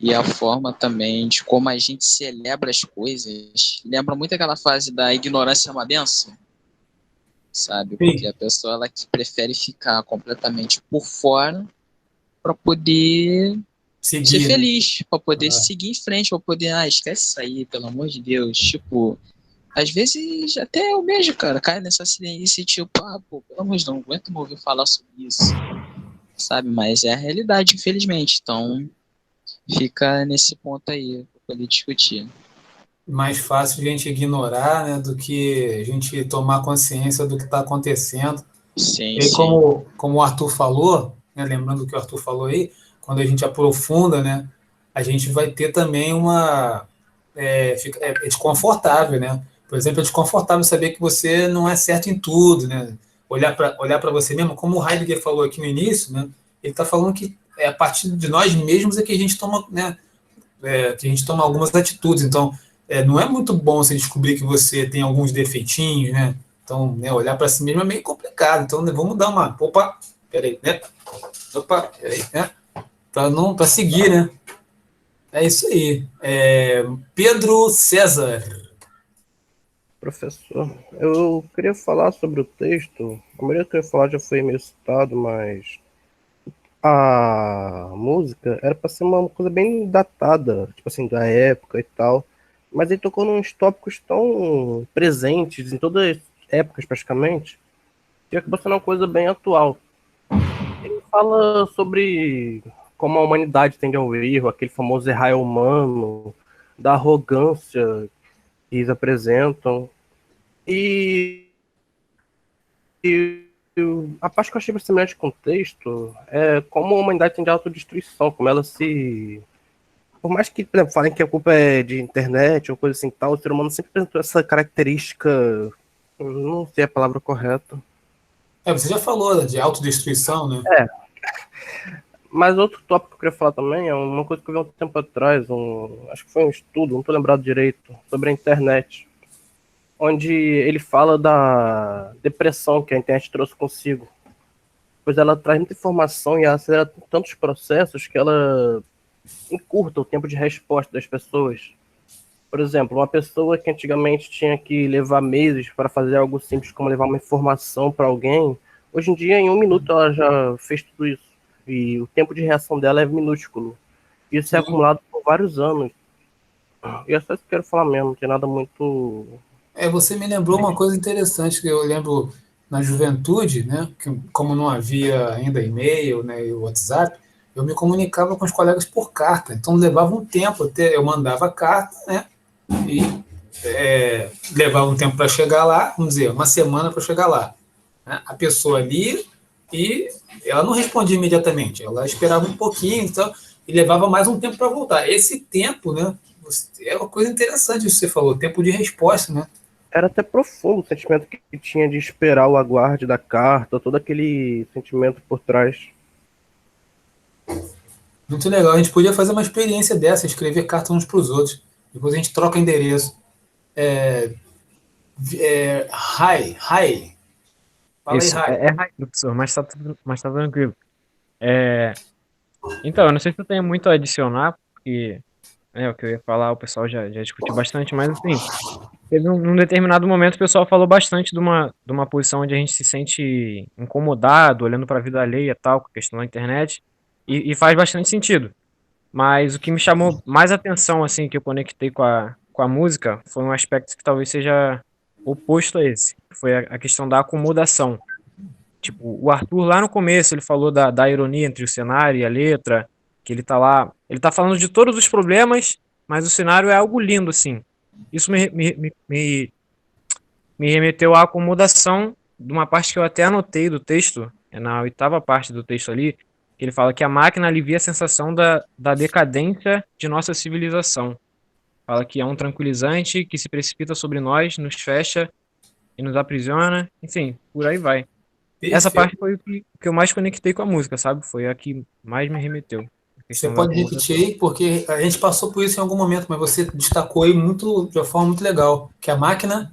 E a forma também de como a gente celebra as coisas. Lembra muito aquela fase da ignorância é uma benção? Sabe? Porque a pessoa ela que prefere ficar completamente por fora para poder ser feliz, para poder seguir em frente, para poder, esquece isso aí, pelo amor de Deus. Tipo, às vezes até eu mesmo, cara, cai nessa ciência e tipo, pô, pelo amor de Deus, não aguento me ouvir falar sobre isso. Sabe? Mas é a realidade, infelizmente. Então, fica nesse ponto aí para poder discutir. Mais fácil a gente ignorar, né, do que a gente tomar consciência do que está acontecendo. Sim, e como o Arthur falou, né, lembrando o que o Arthur falou aí, quando a gente aprofunda, né, a gente vai ter também é desconfortável, né? Por exemplo, é desconfortável saber que você não é certo em tudo, né? Olhar para você mesmo, como o Heidegger falou aqui no início, né? Ele está falando que é a partir de nós mesmos é que a gente toma, né? Que a gente toma algumas atitudes. Então, não é muito bom você descobrir que você tem alguns defeitinhos, né? Então, né, olhar para si mesmo é meio complicado. Então, né, vamos dar uma... Opa, peraí, né? Opa, peraí, né? Para seguir, né? É isso aí. Pedro César. Professor, eu queria falar sobre o texto. A maioria que eu ia falar já foi meio citado, mas a música era para ser uma coisa bem datada, tipo assim, da época e tal. Mas ele tocou nos tópicos tão presentes em todas as épocas praticamente, que acabou sendo uma coisa bem atual. Ele fala sobre como a humanidade tende ao erro, aquele famoso errar é humano, da arrogância que eles apresentam. E, a parte que eu achei mais semelhante com o texto é como a humanidade tende à autodestruição, como ela se... Por mais que, por exemplo, falem que a culpa é de internet ou coisa assim tal, o ser humano sempre apresentou essa característica, não sei a palavra correta. Você já falou, né, de autodestruição, né? Mas outro tópico que eu queria falar também é uma coisa que eu vi um tempo atrás, acho que foi um estudo, não estou lembrado direito, sobre a internet, onde ele fala da depressão que a internet trouxe consigo. Pois ela traz muita informação e acelera tantos processos que ela encurta o tempo de resposta das pessoas. Por exemplo, uma pessoa que antigamente tinha que levar meses para fazer algo simples como levar uma informação para alguém, hoje em dia, em 1 minuto, ela já fez tudo isso. E o tempo de reação dela é minúsculo. Isso é acumulado por vários anos. E é só isso que eu quero falar mesmo, não tem nada muito... Você me lembrou uma coisa interessante que eu lembro na juventude, né? Que como não havia ainda e-mail, né, e o WhatsApp, eu me comunicava com os colegas por carta. Então levava um tempo até eu mandava a carta, né? E levava um tempo para chegar lá, vamos dizer, uma semana para chegar lá, né? A pessoa lia e ela não respondia imediatamente, ela esperava um pouquinho, então, e levava mais um tempo para voltar. Esse tempo, né? É uma coisa interessante isso que você falou, tempo de resposta, né? Era até profundo o sentimento que tinha de esperar o aguarde da carta, todo aquele sentimento por trás. Muito legal, a gente podia fazer uma experiência dessa, escrever cartas uns para os outros, depois a gente troca endereço. Hi. Fala Isso, aí, Hi. é raio, professor, mas tá tranquilo. Então, eu não sei se eu tenho muito a adicionar, porque o que eu ia falar, o pessoal já discutiu bastante, mas assim, teve num determinado momento o pessoal falou bastante de uma posição onde a gente se sente incomodado, olhando para a vida alheia e tal, com a questão da internet, e faz bastante sentido. Mas o que me chamou mais atenção, assim, que eu conectei com a música, foi um aspecto que talvez seja oposto a esse, que foi a questão da acomodação. Tipo, o Arthur lá no começo, ele falou da ironia entre o cenário e a letra, que ele tá lá, ele tá falando de todos os problemas, mas o cenário é algo lindo, assim. Isso me remeteu à acomodação de uma parte que eu até anotei do texto, na 8ª parte do texto ali, que ele fala que a máquina alivia a sensação da decadência de nossa civilização. Fala que é um tranquilizante que se precipita sobre nós, nos fecha e nos aprisiona, enfim, por aí vai. Essa parte foi o que eu mais conectei com a música, sabe? Foi a que mais me remeteu. Você pode repetir aí, porque a gente passou por isso em algum momento, mas você destacou aí de uma forma muito legal, que a máquina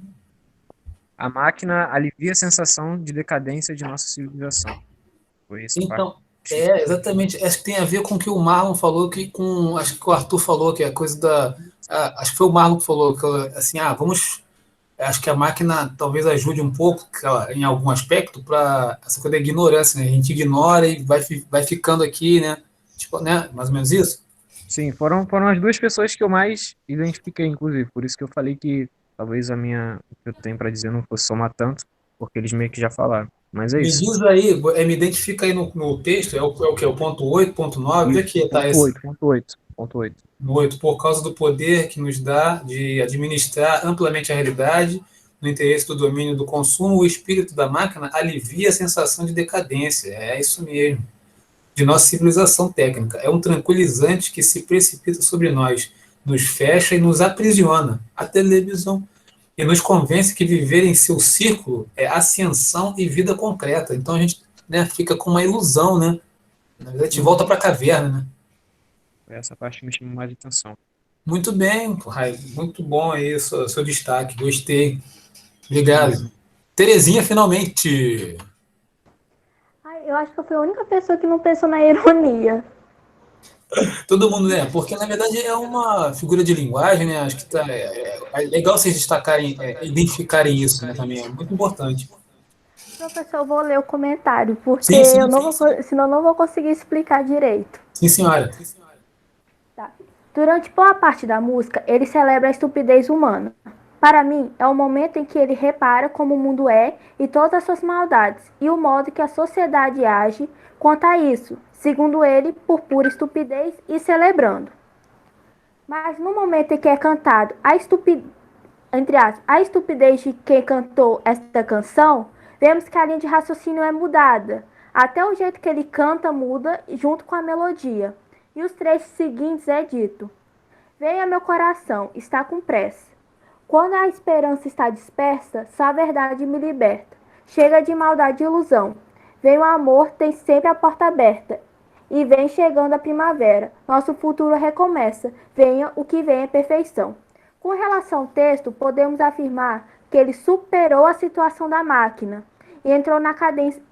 alivia a sensação de decadência de nossa civilização. Foi essa Então, parte. exatamente. Acho que tem a ver com o que o Marlon falou, acho que o Arthur falou, que é a coisa acho que foi o Marlon que falou, que assim, acho que a máquina talvez ajude um pouco em algum aspecto para essa coisa da ignorância, né? A gente ignora e vai ficando aqui, né? Tipo, né? Mais ou menos isso? Sim, foram as duas pessoas que eu mais identifiquei, inclusive. Por isso que eu falei que talvez o que eu tenho para dizer não fosse somar tanto, porque eles meio que já falaram. Mas é Me isso. diz aí, me identifica aí no texto, é o quê? O ponto 8, ponto 9? Onde é que está esse? Ponto 8. No 8, por causa do poder que nos dá de administrar amplamente a realidade, no interesse do domínio do consumo, o espírito da máquina alivia a sensação de decadência. É isso mesmo. De nossa civilização técnica. É um tranquilizante que se precipita sobre nós, nos fecha e nos aprisiona. A televisão. E nos convence que viver em seu círculo é ascensão e vida concreta. Então a gente, né, fica com uma ilusão, né? Na verdade, a gente volta para a caverna, né? Essa parte me chamou mais atenção. Muito bem, Rai. Muito bom aí o seu destaque. Gostei. Obrigado. Terezinha, finalmente. Eu acho que eu fui a única pessoa que não pensou na ironia. Todo mundo, né? Porque, na verdade, é uma figura de linguagem, né? Acho que é legal vocês destacarem, identificarem isso, né? Também é muito importante. Professor, eu vou ler o comentário, porque Sim, senão eu não vou conseguir explicar direito. Sim, senhora. Tá. Durante boa parte da música, ele celebra a estupidez humana. Para mim, é o momento em que ele repara como o mundo é e todas as suas maldades, e o modo que a sociedade age quanto a isso, segundo ele, por pura estupidez e celebrando. Mas no momento em que é cantado a estupidez de quem cantou esta canção, vemos que a linha de raciocínio é mudada. Até o jeito que ele canta muda junto com a melodia. E os trechos seguintes é dito: venha meu coração, está com pressa. Quando a esperança está dispersa, só a verdade me liberta. Chega de maldade e ilusão. Vem o amor, tem sempre a porta aberta. E vem chegando a primavera. Nosso futuro recomeça. Venha o que vem é perfeição. Com relação ao texto, podemos afirmar que ele superou a situação da máquina e entrou na cadência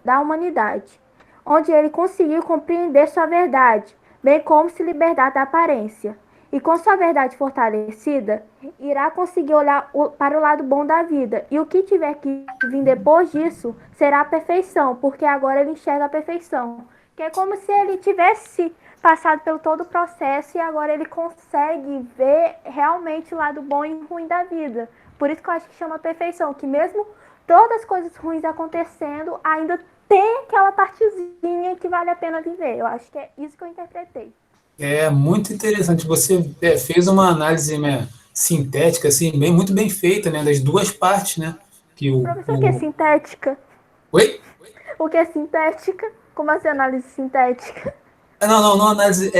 da humanidade, onde ele conseguiu compreender sua verdade, bem como se libertar da aparência. E com sua verdade fortalecida, irá conseguir olhar para o lado bom da vida. E o que tiver que vir depois disso será a perfeição, porque agora ele enxerga a perfeição. Que é como se ele tivesse passado pelo todo o processo e agora ele consegue ver realmente o lado bom e ruim da vida. Por isso que eu acho que chama perfeição, que mesmo todas as coisas ruins acontecendo, ainda tem aquela partezinha que vale a pena viver. Eu acho que é isso que eu interpretei. É muito interessante. Você fez uma análise, né, sintética, assim, muito bem feita, né, das duas partes, né? Professor, o que é sintética? Oi? O que é sintética? Como assim análise sintética? Não, análise.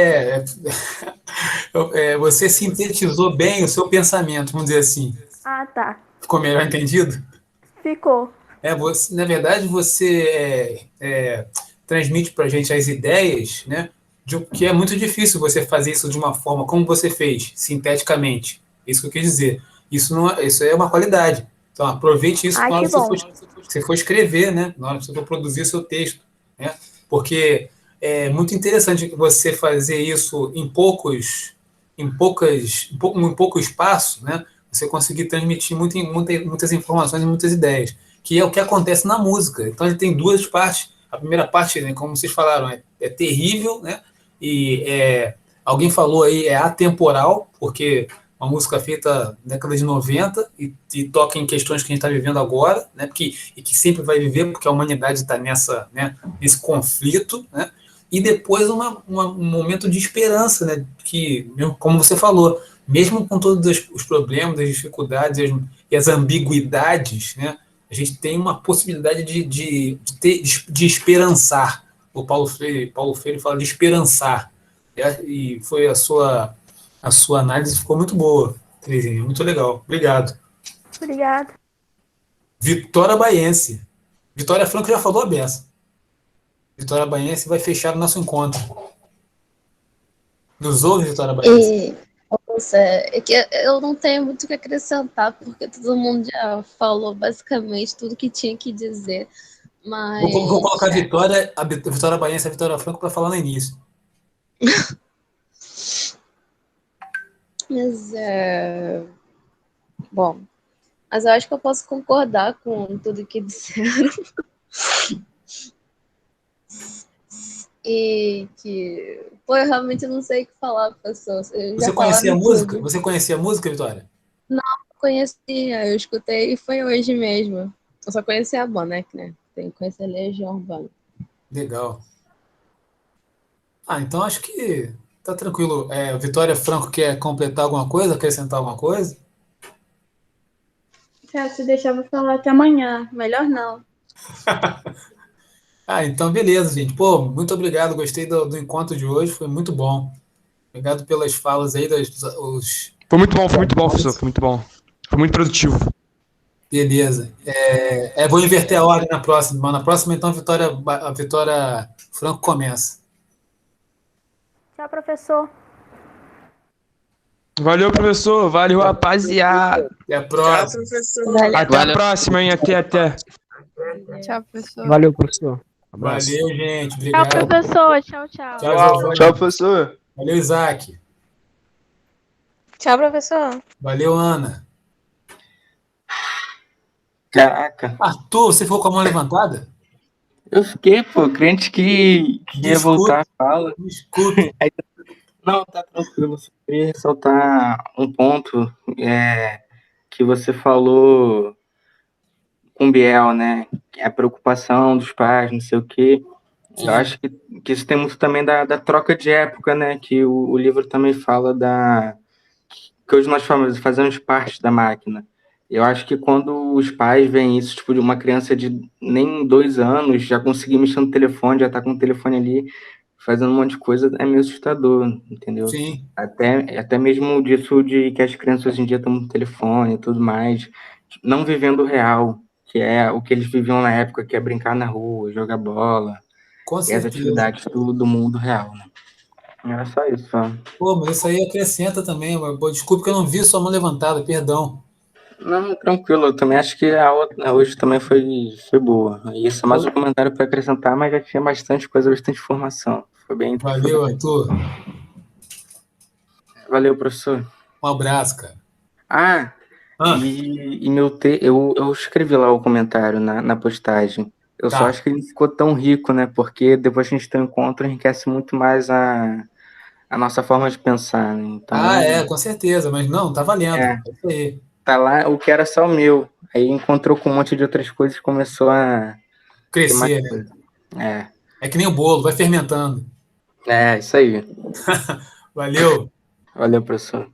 Você sintetizou bem o seu pensamento, vamos dizer assim. Ah, tá. Ficou melhor entendido? Ficou. Na verdade, você transmite para a gente as ideias, né? De que é muito difícil você fazer isso de uma forma como você fez, sinteticamente. Isso que eu quis dizer. Isso é uma qualidade. Então, aproveite isso na hora que você for escrever, né? Na hora que você for produzir o seu texto, né? Porque é muito interessante você fazer isso em pouco espaço, né? Você conseguir transmitir muitas informações e muitas ideias, que é o que acontece na música. Então, ele tem duas partes. A primeira parte, né, como vocês falaram, é terrível, né? E alguém falou aí, é atemporal, porque uma música feita na década de 90 e toca em questões que a gente está vivendo agora, né? E que sempre vai viver, porque a humanidade está nesse conflito, né? E depois um momento de esperança, né? Que, como você falou, mesmo com todos os problemas, as dificuldades e as ambiguidades, né? A gente tem uma possibilidade de esperançar. O Paulo Freire fala de esperançar. E foi a sua análise ficou muito boa, Terezinha, muito legal. Obrigado. Obrigada. Vitória Baiense. Vitória Franco já falou a beça. Vitória Baiense vai fechar o nosso encontro. Nos ouve, Vitória Baiense? Nossa, é que eu não tenho muito o que acrescentar, porque todo mundo já falou basicamente tudo que tinha que dizer. Mas. Vou colocar a Vitória Baiense e a Vitória Franco para falar no início. Mas bom, mas eu acho que eu posso concordar com tudo que disseram. E que, pô, eu realmente não sei o que falar, pessoal. Você conhecia a música? Você conhecia a música, Vitória? Não conhecia, eu escutei e foi hoje mesmo. Eu só conhecia a banda, né? Tem que conhecer Legião Urbana. Legal. Então acho que tá tranquilo. Vitória Franco quer completar alguma coisa, acrescentar alguma coisa? Se deixar, eu vou falar até amanhã. Melhor não. Então beleza, gente. Pô, muito obrigado. Gostei do encontro de hoje, foi muito bom. Obrigado pelas falas aí. Foi muito bom, professor. Foi muito bom. Foi muito produtivo. Beleza. Vou inverter a ordem na próxima. Na próxima, então, a Vitória Franco começa. Tchau, professor. Valeu, professor. Valeu, rapaziada. Até a próxima. Tchau, professor. Até a próxima, hein? Até. Tchau, professor. Valeu, professor. Valeu, gente. Obrigado. Tchau, professor. Tchau. Tchau, professor. Valeu, Isaac. Tchau, professor. Valeu, Ana. Caraca. Arthur, você ficou com a mão levantada? Eu fiquei, pô, crente que ia voltar a fala. Desculpe. Não, tá tranquilo. Só queria ressaltar um ponto que você falou com o Biel, né? A preocupação dos pais, não sei o quê. Eu acho que isso tem muito também da troca de época, né? Que o livro também fala que hoje nós fazemos parte da máquina. Eu acho que quando os pais veem isso, tipo, de uma criança de nem 2 anos, já conseguir mexer no telefone, já tá com o telefone ali, fazendo um monte de coisa, é meio assustador, entendeu? Sim. Até mesmo disso de que as crianças hoje em dia estão no telefone e tudo mais, não vivendo o real, que é o que eles viviam na época, que é brincar na rua, jogar bola, Com e as certeza. atividades do mundo real, né? Era só isso, só. Pô, mas isso aí acrescenta também. Pô, desculpa que eu não vi sua mão levantada, perdão. Não, tranquilo, eu também acho que a outra hoje também foi boa. Isso é mais um comentário para acrescentar, mas já tinha bastante coisa, bastante informação. Foi bem. Valeu, Arthur. Valeu, professor. Um abraço, cara. E eu escrevi lá o comentário na postagem. Eu Tá. só acho que ele não ficou tão rico, né? Porque depois que a gente tem um encontro, enriquece muito mais a nossa forma de pensar, né? Então, Com certeza, mas não, tá valendo. É isso aí. tá lá o que era só o meu. Aí encontrou com um monte de outras coisas e começou a ter mais Crescer, né? coisa. É que nem o bolo, vai fermentando. Isso aí. Valeu. Valeu, professor.